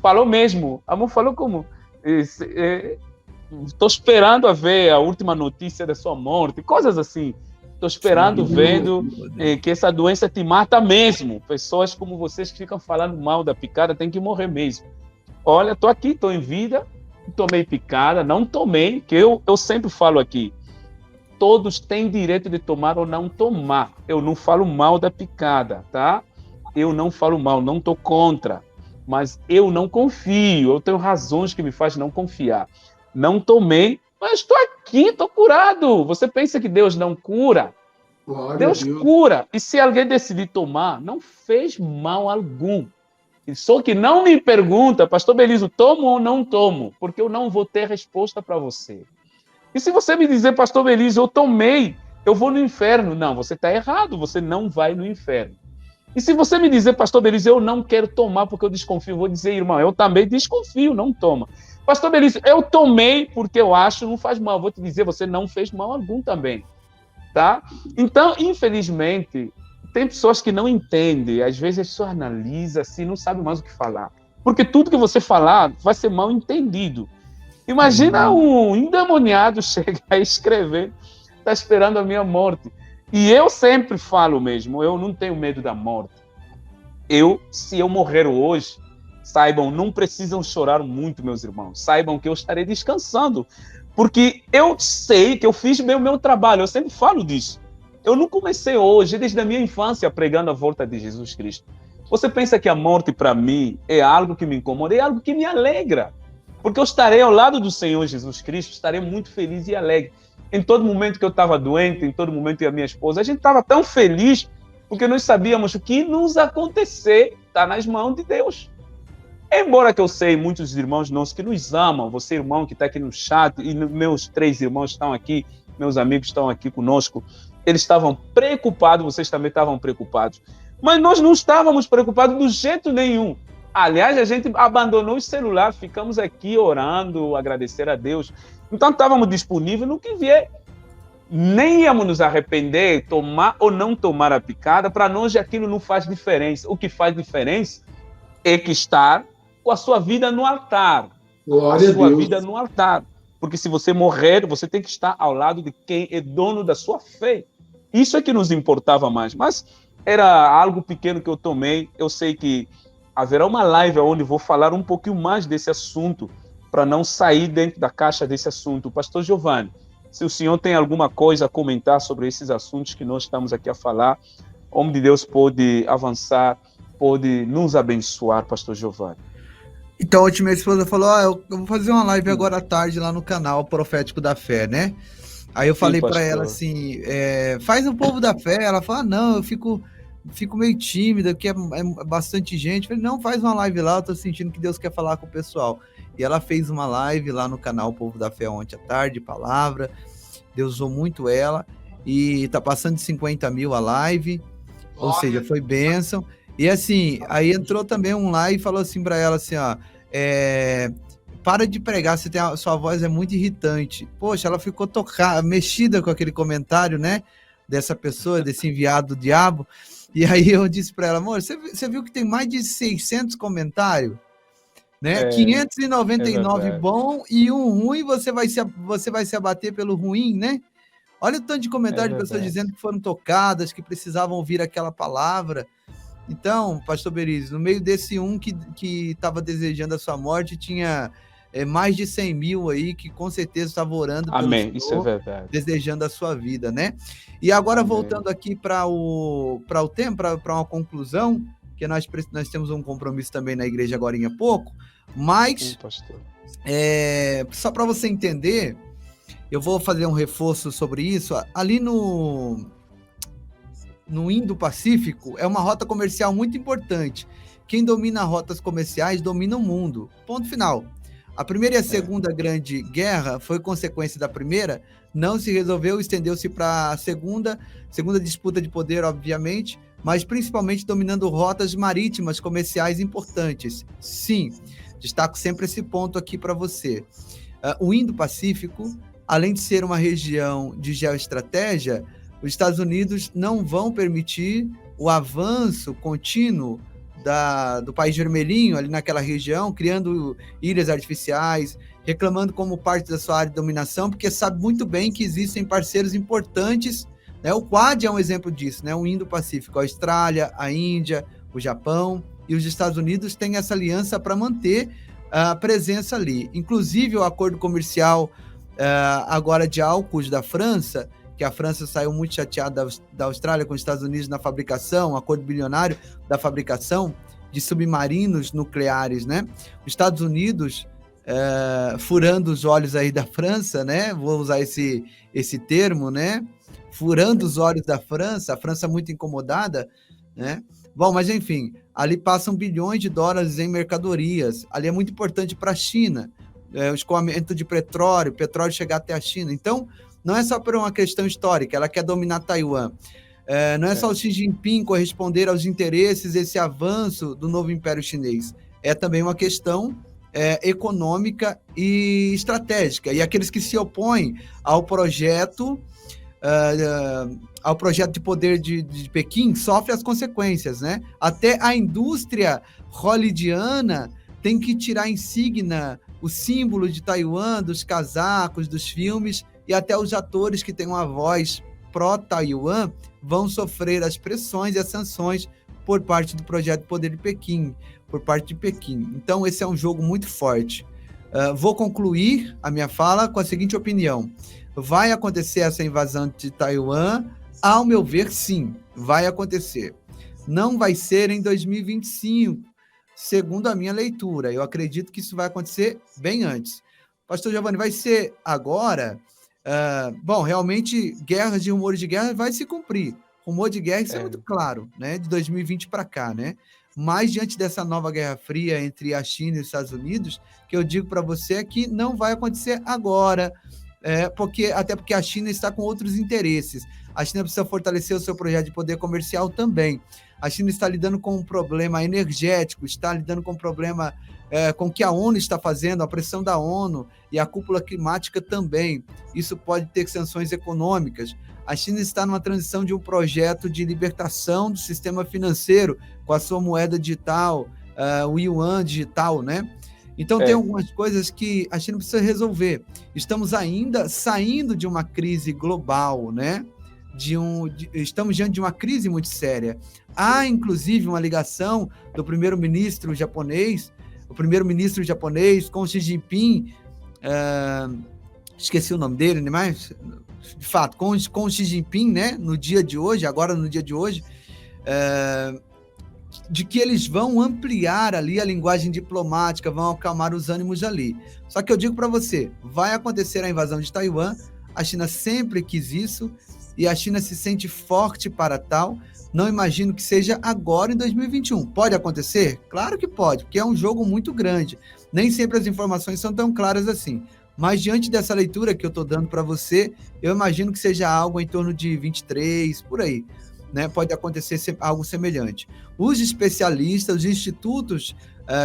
Falou mesmo, amor, falou como, estou esperando a ver a última notícia da sua morte, coisas assim. Estou esperando, vendo que essa doença te mata mesmo. Pessoas como vocês que ficam falando mal da picada têm que morrer mesmo. Olha, estou aqui, estou em vida, tomei picada, não tomei, que eu sempre falo aqui, todos têm direito de tomar ou não tomar. Eu não falo mal da picada, tá? Eu não falo mal, não estou contra, mas eu não confio, eu tenho razões que me fazem não confiar. Não tomei, mas estou aqui, estou curado. Você pensa que Deus não cura? Deus cura. E se alguém decidir tomar, não fez mal algum. Só que não me pergunta, pastor Belísio, tomo ou não tomo? Porque eu não vou ter resposta para você. E se você me dizer, pastor Belísio, eu tomei, eu vou no inferno. Não, você está errado, você não vai no inferno. E se você me dizer, pastor Belício, eu não quero tomar porque eu desconfio, eu vou dizer, irmão, eu também desconfio, não toma. Pastor Belício, eu tomei porque eu acho, não faz mal. Eu vou te dizer, você não fez mal algum também, tá? Então, infelizmente, tem pessoas que não entendem. Às vezes a pessoa analisa assim, não sabe mais o que falar. Porque tudo que você falar vai ser mal entendido. Imagina um endemoniado chegar a escrever, está esperando a minha morte. E eu sempre falo mesmo, eu não tenho medo da morte. Se eu morrer hoje, saibam, não precisam chorar muito, meus irmãos. Saibam que eu estarei descansando. Porque eu sei que eu fiz o meu trabalho, eu sempre falo disso. Eu não comecei hoje, desde a minha infância, pregando a volta de Jesus Cristo. Você pensa que a morte, para mim, é algo que me incomoda, é algo que me alegra. Porque eu estarei ao lado do Senhor Jesus Cristo, estarei muito feliz e alegre. Em todo momento que eu estava doente, em todo momento que a minha esposa, a gente estava tão feliz, porque nós sabíamos o que nos acontecer está nas mãos de Deus. Embora que eu sei, muitos irmãos nossos que nos amam, você irmão que está aqui no chat, e meus 3 irmãos estão aqui, meus amigos estão aqui conosco, eles estavam preocupados, vocês também estavam preocupados. Mas nós não estávamos preocupados do jeito nenhum. Aliás, a gente abandonou o celular, ficamos aqui orando, agradecer a Deus. Então, estávamos disponíveis no que vier. Nem íamos nos arrepender, tomar ou não tomar a picada, para nós aquilo não faz diferença. O que faz diferença é que estar com a sua vida no altar. Glória a sua a Deus. vida no altar. Porque se você morrer, você tem que estar ao lado de quem é dono da sua fé. Isso é que nos importava mais. Mas era algo pequeno que eu tomei. Eu sei que haverá uma live onde vou falar um pouquinho mais desse assunto, para não sair dentro da caixa desse assunto. Pastor Giovanni, se o senhor tem alguma coisa a comentar sobre esses assuntos que nós estamos aqui a falar, o homem de Deus pode avançar, pode nos abençoar, Pastor Giovanni. Então, ontem minha esposa falou, eu vou fazer uma live agora à tarde lá no canal Profético da Fé, né? Aí eu falei para ela assim, faz o povo da fé. Ela falou, não, eu fico meio tímida, porque é bastante gente. Eu falei, não, faz uma live lá, eu tô sentindo que Deus quer falar com o pessoal. E ela fez uma live lá no canal Povo da Fé ontem à tarde, palavra. Deus usou muito ela. E tá passando de 50 mil a live. Ou seja, foi bênção. E assim, aí entrou também um lá e falou assim para ela assim, ó, para de pregar, sua voz é muito irritante. Poxa, ela ficou mexida com aquele comentário, né, dessa pessoa, desse enviado do diabo. E aí eu disse para ela, amor, você viu que tem mais de 600 comentários? Né? 599 bom e um ruim, você vai se abater pelo ruim, né? Olha o tanto de comentários de pessoas dizendo que foram tocadas, que precisavam ouvir aquela palavra. Então, pastor Berizzi, no meio desse que estava desejando a sua morte, tinha mais de 100 mil aí que com certeza estavam orando pelo Amém, Senhor, isso é verdade. Desejando a sua vida, né? E agora, Amém. Voltando aqui para o tempo, para uma conclusão, que nós temos um compromisso também na igreja agora em pouco, mas só para você entender, eu vou fazer um reforço sobre isso. Ali no Indo-Pacífico é uma rota comercial muito importante. Quem domina rotas comerciais domina o mundo. Ponto final. A primeira e a segunda grande guerra foi consequência da primeira, não se resolveu, estendeu-se para a segunda disputa de poder, obviamente, mas principalmente dominando rotas marítimas comerciais importantes. Sim, destaco sempre esse ponto aqui para você. O Indo-Pacífico, além de ser uma região de geoestratégia, os Estados Unidos não vão permitir o avanço contínuo do país vermelhinho ali naquela região, criando ilhas artificiais, reclamando como parte da sua área de dominação, porque sabe muito bem que existem parceiros importantes, né? O Quad é um exemplo disso, né? O Indo-Pacífico, a Austrália, a Índia, o Japão e os Estados Unidos têm essa aliança para manter a presença ali. Inclusive, o acordo comercial agora de AUKUS da França, que a França saiu muito chateada da Austrália com os Estados Unidos na fabricação, um acordo bilionário da fabricação de submarinos nucleares, né? Os Estados Unidos furando os olhos aí da França, né? Vou usar esse termo, né? Furando os olhos da França, a França muito incomodada, né? Bom, mas enfim, ali passam bilhões de dólares em mercadorias, ali é muito importante para a China, o escoamento de petróleo chegar até a China. Então, não é só por uma questão histórica, ela quer dominar Taiwan. Não é só o Xi Jinping corresponder aos interesses desse avanço do novo Império Chinês. É também uma questão econômica e estratégica. E aqueles que se opõem ao projeto de poder de Pequim sofrem as consequências, né? Até a indústria hollywoodiana tem que tirar a insígnia, o símbolo de Taiwan, dos casacos, dos filmes, e até os atores que têm uma voz pró-Taiwan vão sofrer as pressões e as sanções por parte do projeto Poder de Pequim, por parte de Pequim. Então, esse é um jogo muito forte. Vou concluir a minha fala com a seguinte opinião. Vai acontecer essa invasão de Taiwan? Ao meu ver, sim, vai acontecer. Não vai ser em 2025, segundo a minha leitura. Eu acredito que isso vai acontecer bem antes. Pastor Giovanni, vai ser agora? Bom, realmente, guerras e rumores de guerra vai se cumprir. Rumor de guerra, isso é muito claro, né? De 2020 para cá, né? Mas diante dessa nova Guerra Fria entre a China e os Estados Unidos, que eu digo para você é que não vai acontecer agora, até porque a China está com outros interesses. A China precisa fortalecer o seu projeto de poder comercial também. A China está lidando com um problema energético, está lidando com um problema com o que a ONU está fazendo, a pressão da ONU e a cúpula climática também. Isso pode ter sanções econômicas. A China está numa transição de um projeto de libertação do sistema financeiro com a sua moeda digital, o Yuan digital, né? Então, tem algumas coisas que a China precisa resolver. Estamos ainda saindo de uma crise global, né? Estamos diante de uma crise muito séria. Há, inclusive, uma ligação do primeiro-ministro japonês com Xi Jinping, esqueci o nome dele, né? Mas, de fato, com o Xi Jinping, né? No dia de hoje, de que eles vão ampliar ali a linguagem diplomática, vão acalmar os ânimos ali. Só que eu digo para você, vai acontecer a invasão de Taiwan, a China sempre quis isso, e a China se sente forte para tal. Não imagino que seja agora em 2021. Pode acontecer? Claro que pode, porque é um jogo muito grande. Nem sempre as informações são tão claras assim. Mas diante dessa leitura que eu estou dando para você, eu imagino que seja algo em torno de 23, por aí. Né? Pode acontecer algo semelhante. Os especialistas, os institutos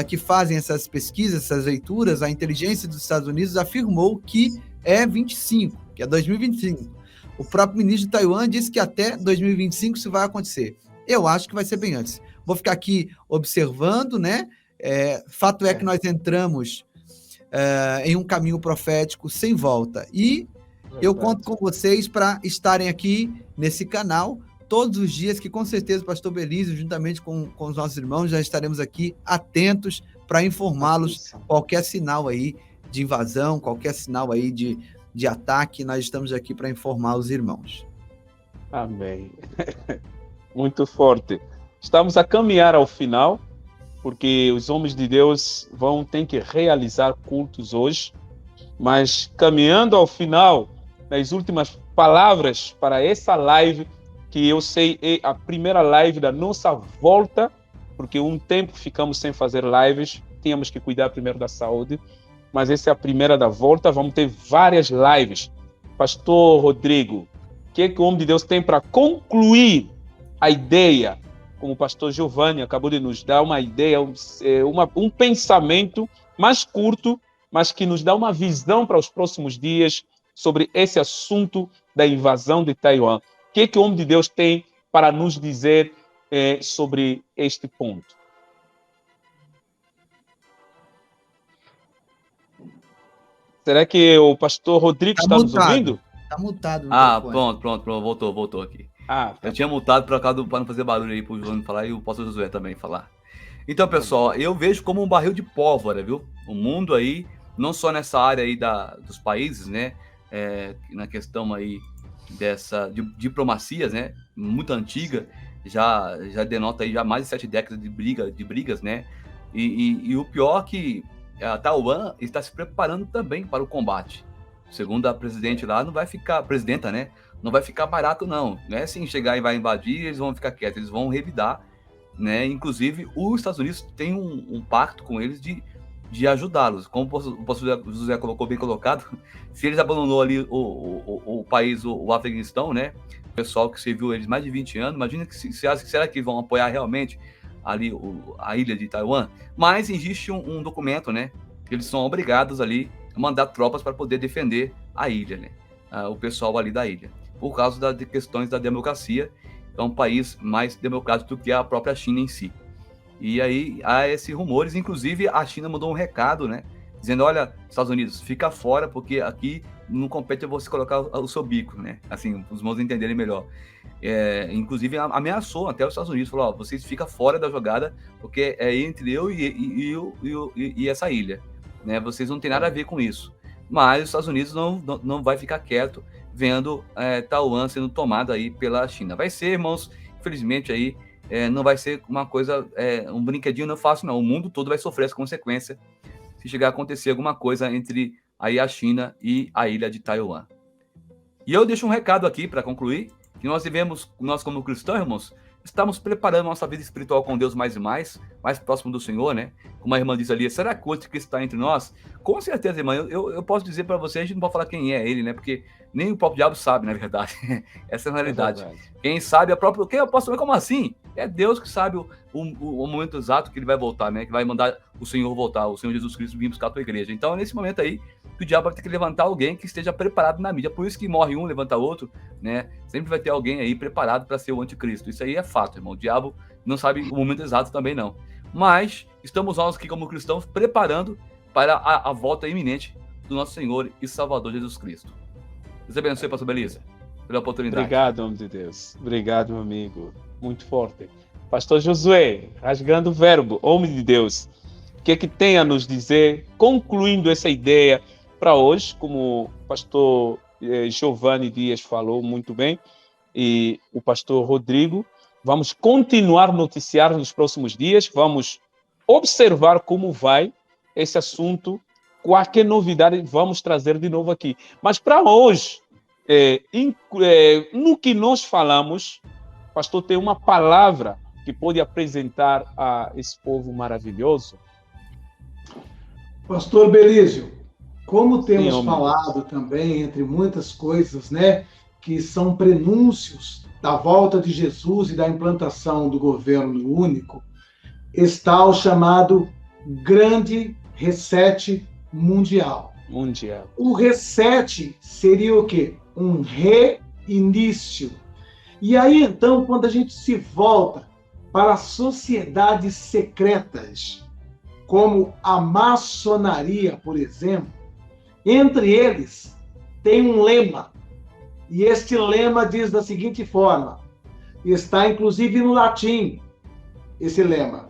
que fazem essas pesquisas, essas leituras, a inteligência dos Estados Unidos afirmou que é 25, que é 2025. O próprio ministro de Taiwan disse que até 2025 isso vai acontecer. Eu acho que vai ser bem antes. Vou ficar aqui observando, né? Fato é que nós entramos em um caminho profético sem volta. E eu conto com vocês para estarem aqui nesse canal todos os dias, que com certeza o pastor Belísio, juntamente com os nossos irmãos, já estaremos aqui atentos para informá-los qualquer sinal aí de invasão, qualquer sinal aí de ataque, nós estamos aqui para informar os irmãos. Amém. Muito forte. Estamos a caminhar ao final, porque os homens de Deus ter que realizar cultos hoje, mas caminhando ao final, nas últimas palavras para essa live, que eu sei é a primeira live da nossa volta, porque um tempo ficamos sem fazer lives, tínhamos que cuidar primeiro da saúde, mas essa é a primeira da volta, vamos ter várias lives. Pastor Rodrigo, o que o homem de Deus tem para concluir a ideia, como o pastor Giovanni acabou de nos dar uma ideia, um pensamento mais curto, mas que nos dá uma visão para os próximos dias sobre esse assunto da invasão de Taiwan. O que o homem de Deus tem para nos dizer sobre este ponto? Será que o pastor Rodrigo está nos ouvindo? Está mutado. Pronto, voltou aqui. Tá. Eu tinha mutado para não fazer barulho aí para o João falar e o pastor Josué também falar. Então, pessoal, eu vejo como um barril de pólvora, viu? O mundo aí, não só nessa área aí dos países, né? Na questão aí de diplomacias, né? Muito antiga, já denota aí já mais de 7 décadas de brigas, né? E o pior que a Taiwan está se preparando também para o combate. Segundo a presidente lá, presidenta, né? Não vai ficar barato, não. Não é assim, chegar e vai invadir, eles vão ficar quietos, eles vão revidar, né? Inclusive, os Estados Unidos têm um pacto com eles de de ajudá-los. Como o pastor José colocou, bem colocado, se eles abandonou ali o país, o Afeganistão, né? O pessoal que serviu eles mais de 20 anos, imagina que será que vão apoiar realmente ali a ilha de Taiwan? Mas existe um documento, né? Que eles são obrigados ali a mandar tropas para poder defender a ilha, né? O pessoal ali da ilha, por causa de questões da democracia. É um país mais democrático do que a própria China em si. E aí há esses rumores, inclusive a China mandou um recado, né? Dizendo, olha, Estados Unidos, fica fora, porque aqui não compete você colocar o seu bico, né? Assim, os irmãos entenderem melhor. Inclusive ameaçou até os Estados Unidos, falou, ó, vocês ficam fora da jogada, porque é entre eu e essa ilha, né? Vocês não têm nada a ver com isso. Mas os Estados Unidos não vai ficar quieto vendo Taiwan sendo tomada aí pela China. Vai ser, irmãos, infelizmente aí, não vai ser uma coisa, um brinquedinho não fácil, não. O mundo todo vai sofrer essa consequência se chegar a acontecer alguma coisa entre aí a China e a ilha de Taiwan. E eu deixo um recado aqui para concluir, que nós como cristãos, irmãos, estamos preparando nossa vida espiritual com Deus mais e mais próximo do Senhor, né? Como a irmã diz ali, será que o anticristo está entre nós? Com certeza, irmã, eu posso dizer para vocês, a gente não pode falar quem é ele, né? Porque nem o próprio diabo sabe, na verdade. Essa é a realidade. Quem sabe é próprio... Quem eu posso saber como assim? É Deus que sabe o momento exato que ele vai voltar, né? Que vai mandar o Senhor voltar, o Senhor Jesus Cristo vir buscar a tua igreja. Então, nesse momento aí, que o diabo vai ter que levantar alguém que esteja preparado na mídia. Por isso que morre um, levanta outro, né? Sempre vai ter alguém aí preparado para ser o anticristo. Isso aí é fato, irmão. O diabo não sabe o momento exato também, não. Mas estamos nós aqui como cristãos preparando para a volta iminente do nosso Senhor e Salvador Jesus Cristo. Deus abençoe, pastor Belisa, pela oportunidade. Obrigado, homem de Deus. Obrigado, meu amigo. Muito forte. Pastor Josué, rasgando o verbo, homem de Deus, o que é que tem a nos dizer, concluindo essa ideia para hoje, como o pastor Giovanni Dias falou muito bem, e o pastor Rodrigo. Vamos continuar a noticiar nos próximos dias, vamos observar como vai esse assunto, qualquer novidade vamos trazer de novo aqui. Mas para hoje, no que nós falamos, o pastor tem uma palavra que pode apresentar a esse povo maravilhoso. Pastor Belísio, como temos falado também, entre muitas coisas, né, que são prenúncios da volta de Jesus e da implantação do governo único, está o chamado Grande Reset Mundial. O reset seria o quê? Um reinício. E aí, então, quando a gente se volta para sociedades secretas, como a maçonaria, por exemplo, entre eles tem um lema. E este lema diz da seguinte forma, está inclusive no latim, esse lema,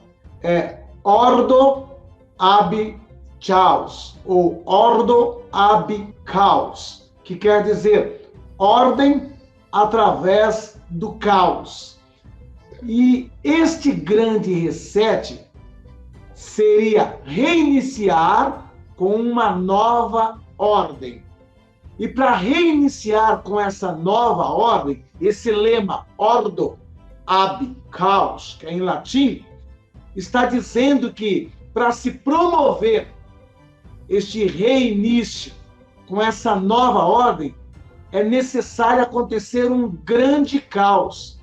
Ordo ab chaos, ou Ordo ab caos, que quer dizer ordem através do caos. E este grande reset seria reiniciar com uma nova ordem. E para reiniciar com essa nova ordem, esse lema, Ordo ab caos, que é em latim, está dizendo que para se promover este reinício com essa nova ordem, é necessário acontecer um grande caos.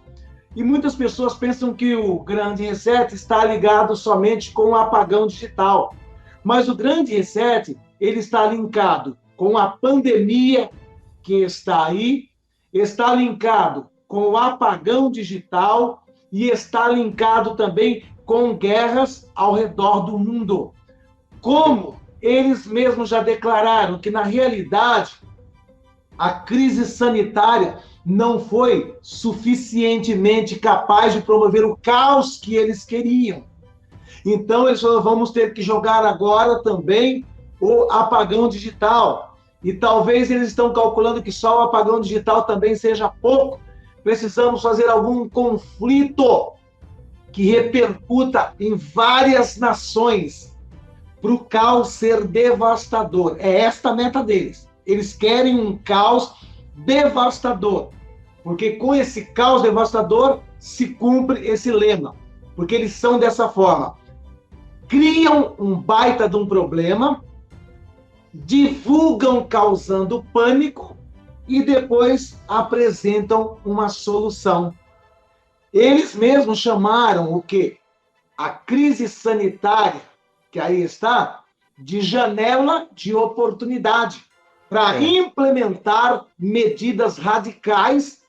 E muitas pessoas pensam que o grande reset está ligado somente com o apagão digital. Mas o grande reset, ele está linkado com a pandemia que está aí, está linkado com o apagão digital e está linkado também com guerras ao redor do mundo. Como eles mesmos já declararam que, na realidade, a crise sanitária não foi suficientemente capaz de promover o caos que eles queriam. Então, eles falaram, vamos ter que jogar agora também o apagão digital. E talvez eles estão calculando que só o apagão digital também seja pouco. Precisamos fazer algum conflito que repercuta em várias nações para o caos ser devastador. É esta a meta deles. Eles querem um caos devastador. Porque com esse caos devastador se cumpre esse lema. Porque eles são dessa forma. criam um baita de um problema, divulgam causando pânico e depois apresentam uma solução. Eles mesmos chamaram o quê? A crise sanitária, que aí está, de janela de oportunidade, para implementar medidas radicais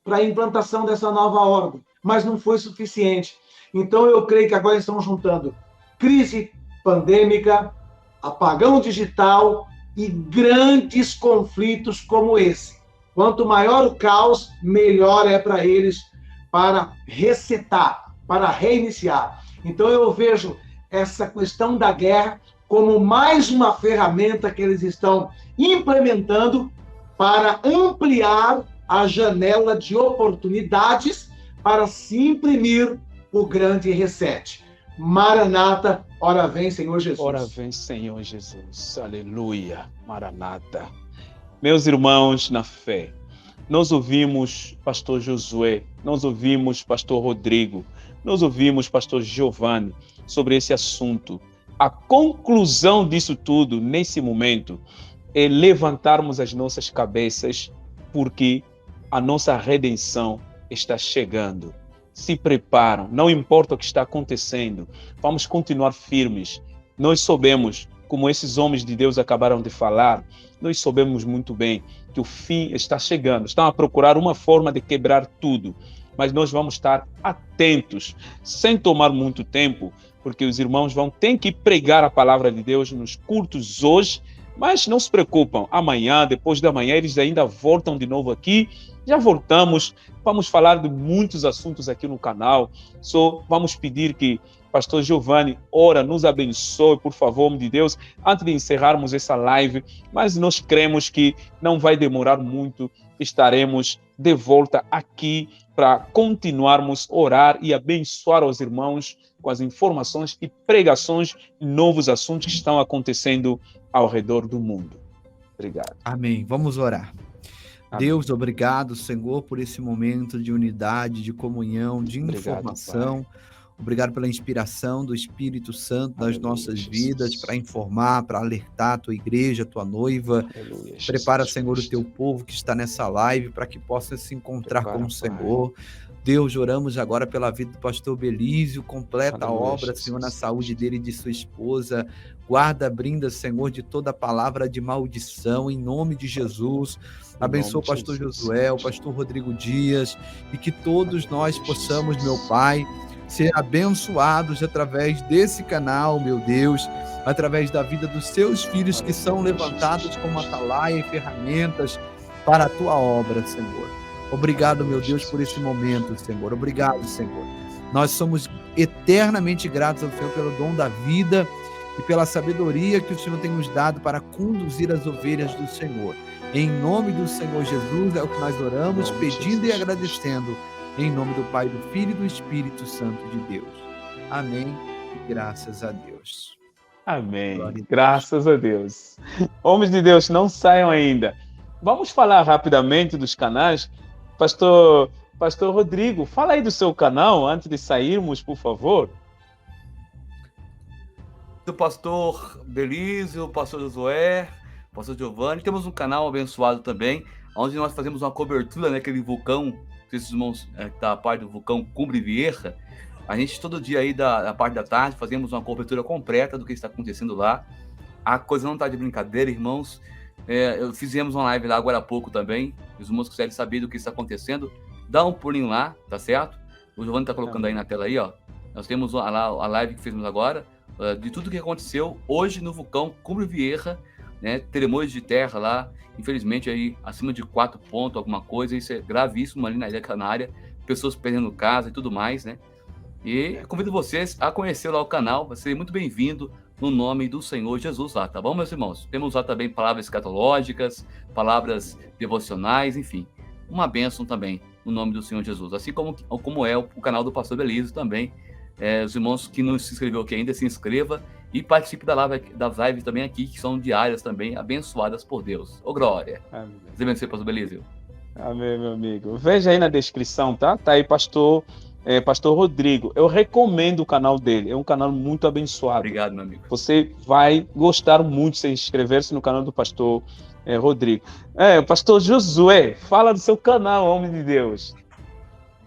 para a implantação dessa nova ordem. Mas não foi suficiente. Então, eu creio que agora estão juntando crise pandêmica, apagão digital e grandes conflitos como esse. Quanto maior o caos, melhor é para eles para resetar, para reiniciar. Então, eu vejo essa questão da guerra como mais uma ferramenta que eles estão implementando para ampliar a janela de oportunidades para se imprimir o grande reset. Maranata, ora vem, Senhor Jesus. Ora vem, Senhor Jesus. Aleluia. Maranata. Meus irmãos na fé, nós ouvimos pastor Josué, nós ouvimos pastor Rodrigo, nós ouvimos pastor Giovanni sobre esse assunto. A conclusão disso tudo, nesse momento, é levantarmos as nossas cabeças, porque a nossa redenção está chegando. Se preparam, não importa o que está acontecendo, vamos continuar firmes. Nós soubemos, como esses homens de Deus acabaram de falar, nós soubemos muito bem que o fim está chegando. Estão a procurar uma forma de quebrar tudo, mas nós vamos estar atentos, sem tomar muito tempo, porque os irmãos vão ter que pregar a palavra de Deus nos cultos hoje, mas não se preocupam, amanhã, depois da manhã, eles ainda voltam de novo aqui. Já voltamos, vamos falar de muitos assuntos aqui no canal. Só vamos pedir que pastor Giovanni, ora, nos abençoe, por favor, homem de Deus, antes de encerrarmos essa live, mas nós cremos que não vai demorar muito, estaremos de volta aqui para continuarmos a orar e abençoar os irmãos com as informações e pregações e novos assuntos que estão acontecendo ao redor do mundo. Obrigado. Amém. Vamos orar. Amém. Deus, obrigado, Senhor, por esse momento de unidade, de comunhão, de informação. Pai. Obrigado pela inspiração do Espírito Santo nas nossas vidas, para informar, para alertar a tua igreja, a tua noiva. Aleluia, prepara, Senhor, o teu povo que está nessa live para que possa se encontrar com o Senhor. Deus, oramos agora pela vida do pastor Belísio, completa a obra, Senhor, na saúde dele e de sua esposa. Guarda, brinda, Senhor, de toda palavra de maldição, em nome de Jesus. Abençoa o pastor Josué, o pastor Rodrigo Dias, e que todos nós possamos, meu Pai, ser abençoados através desse canal, meu Deus, através da vida dos seus filhos que são levantados como atalaia e ferramentas para a tua obra, Senhor. Obrigado, meu Deus, por esse momento, Senhor. Obrigado, Senhor. Nós somos eternamente gratos ao Senhor pelo dom da vida e pela sabedoria que o Senhor tem nos dado para conduzir as ovelhas do Senhor. Em nome do Senhor Jesus é o que nós oramos, pedindo e agradecendo. Em nome do Pai, do Filho e do Espírito Santo de Deus. Amém. E graças a Deus. Amém. Graças a Deus. Homens de Deus, não saiam ainda. Vamos falar rapidamente dos canais. Pastor Rodrigo, fala aí do seu canal antes de sairmos, por favor. Do pastor Belísio, pastor Josué, pastor Giovanni. Temos um canal abençoado também, onde nós fazemos uma cobertura naquele vulcão, esses irmãos da parte do vulcão Cumbre Vieja. A gente todo dia aí da parte da tarde fazemos uma cobertura completa do que está acontecendo lá. A coisa não está de brincadeira, irmãos. Fizemos uma live lá agora há pouco também. Os irmãos quiserem saber do que está acontecendo, dá um pulinho lá, tá certo? O Giovanni está colocando aí na tela aí, ó. Nós temos a live que fizemos agora, de tudo que aconteceu hoje no vulcão Cumbre Vieja, né? Tremores de terra lá, infelizmente aí acima de 4 pontos, alguma coisa, isso é gravíssimo ali na Ilha Canária, pessoas perdendo casa e tudo mais, né? E convido vocês a conhecer lá o canal, vai ser muito bem-vindo no nome do Senhor Jesus lá, tá bom, meus irmãos? Temos lá também palavras escatológicas, palavras devocionais, enfim, uma bênção também no nome do Senhor Jesus, assim como é o canal do pastor Belísio também. Os irmãos que não se inscreveu aqui ainda, se inscreva e participe das lives também aqui, que são diárias também, abençoadas por Deus. Ô, glória! Deus abençoe, pastor Belísio. Amém, meu amigo. Veja aí na descrição, tá? Tá aí pastor Pastor Rodrigo. Eu recomendo o canal dele, é um canal muito abençoado. Obrigado, meu amigo. Você vai gostar muito de se inscrever-se no canal do pastor Rodrigo. Pastor Josué, fala do seu canal, homem de Deus.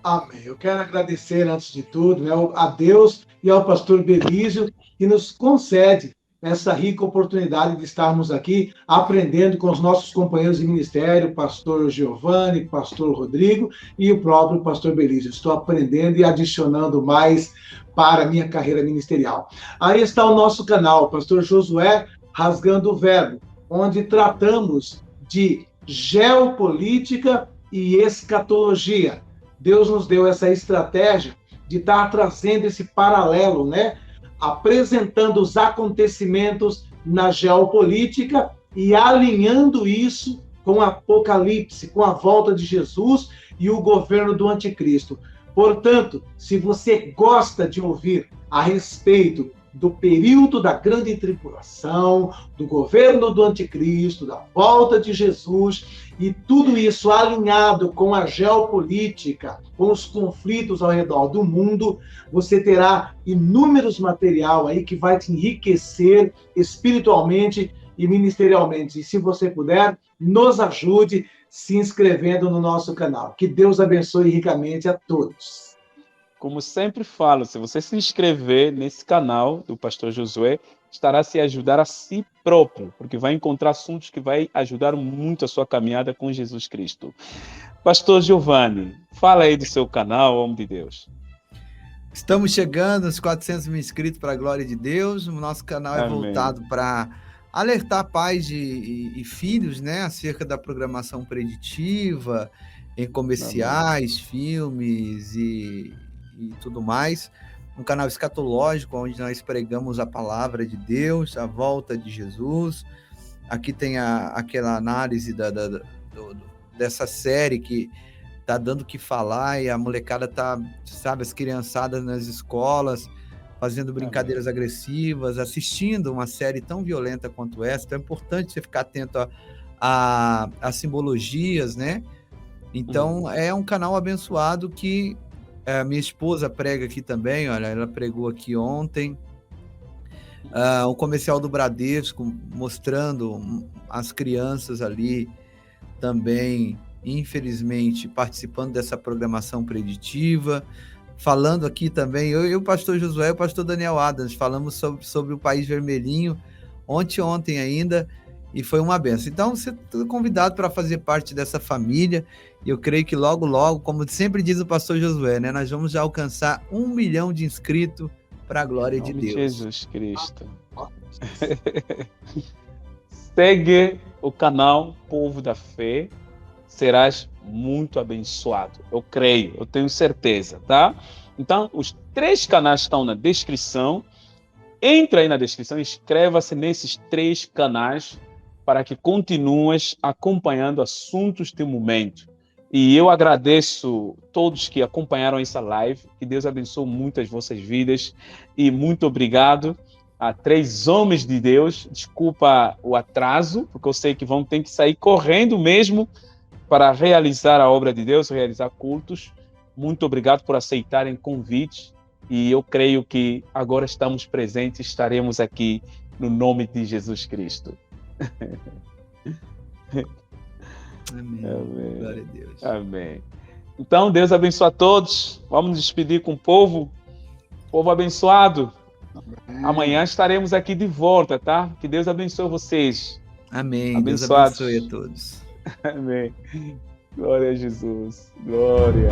Amém. Eu quero agradecer, antes de tudo, né, a Deus e ao pastor Belísio, que nos concede essa rica oportunidade de estarmos aqui aprendendo com os nossos companheiros de ministério, pastor Giovanni, pastor Rodrigo e o próprio pastor Belísio. Estou aprendendo e adicionando mais para a minha carreira ministerial. Aí está o nosso canal, pastor Josué Rasgando o Verbo, onde tratamos de geopolítica e escatologia. Deus nos deu essa estratégia de estar trazendo esse paralelo, né? Apresentando os acontecimentos na geopolítica e alinhando isso com o Apocalipse, com a volta de Jesus e o governo do Anticristo. Portanto, se você gosta de ouvir a respeito do período da grande tribulação, do governo do Anticristo, da volta de Jesus, e tudo isso alinhado com a geopolítica, com os conflitos ao redor do mundo, você terá inúmeros material aí que vai te enriquecer espiritualmente e ministerialmente. E se você puder, nos ajude se inscrevendo no nosso canal. Que Deus abençoe ricamente a todos. Como sempre falo, se você se inscrever nesse canal do pastor Josué, estará a se ajudar a si próprio, porque vai encontrar assuntos que vai ajudar muito a sua caminhada com Jesus Cristo. Pastor Giovanni, fala aí do seu canal, homem de Deus. Estamos chegando aos 400 mil inscritos para a glória de Deus. O nosso canal é voltado para alertar pais e filhos, né, acerca da programação preditiva, em comerciais, filmes e tudo mais. Um canal escatológico, onde nós pregamos a palavra de Deus, a volta de Jesus. Aqui tem aquela análise dessa série que tá dando o que falar, e a molecada tá, sabe, as criançadas nas escolas, fazendo brincadeiras agressivas, assistindo uma série tão violenta quanto essa. Então é importante você ficar atento a simbologias, né? Então é um canal abençoado que minha esposa prega aqui também, olha, ela pregou aqui ontem, o comercial do Bradesco, mostrando as crianças ali também, infelizmente, participando dessa programação preditiva, falando aqui também, eu e o pastor Josué e o pastor Daniel Adams, falamos sobre o País Vermelhinho, ontem ainda, e foi uma benção. Então, você está convidado para fazer parte dessa família, e eu creio que logo, logo, como sempre diz o pastor Josué, né, nós vamos já alcançar 1 milhão de inscritos para a glória de Deus. Jesus Cristo. Segue o canal Povo da Fé, serás muito abençoado. Eu creio, eu tenho certeza, tá? Então, os 3 canais estão na descrição. Entra aí na descrição, inscreva-se nesses 3 canais para que continues acompanhando assuntos do momento. E eu agradeço todos que acompanharam essa live, que Deus abençoe muito as vossas vidas, e muito obrigado a 3 homens de Deus. Desculpa o atraso, porque eu sei que vão ter que sair correndo mesmo para realizar a obra de Deus, realizar cultos. Muito obrigado por aceitarem convites, e eu creio que agora estamos presentes, estaremos aqui no nome de Jesus Cristo. Amém. Amém. Glória a Deus. Amém. Então, Deus abençoe a todos. Vamos nos despedir com o povo abençoado. Amanhã estaremos aqui de volta, tá? Que Deus abençoe vocês. Amém. Abençoados. Deus abençoe a todos. Amém. Glória a Jesus. Glória.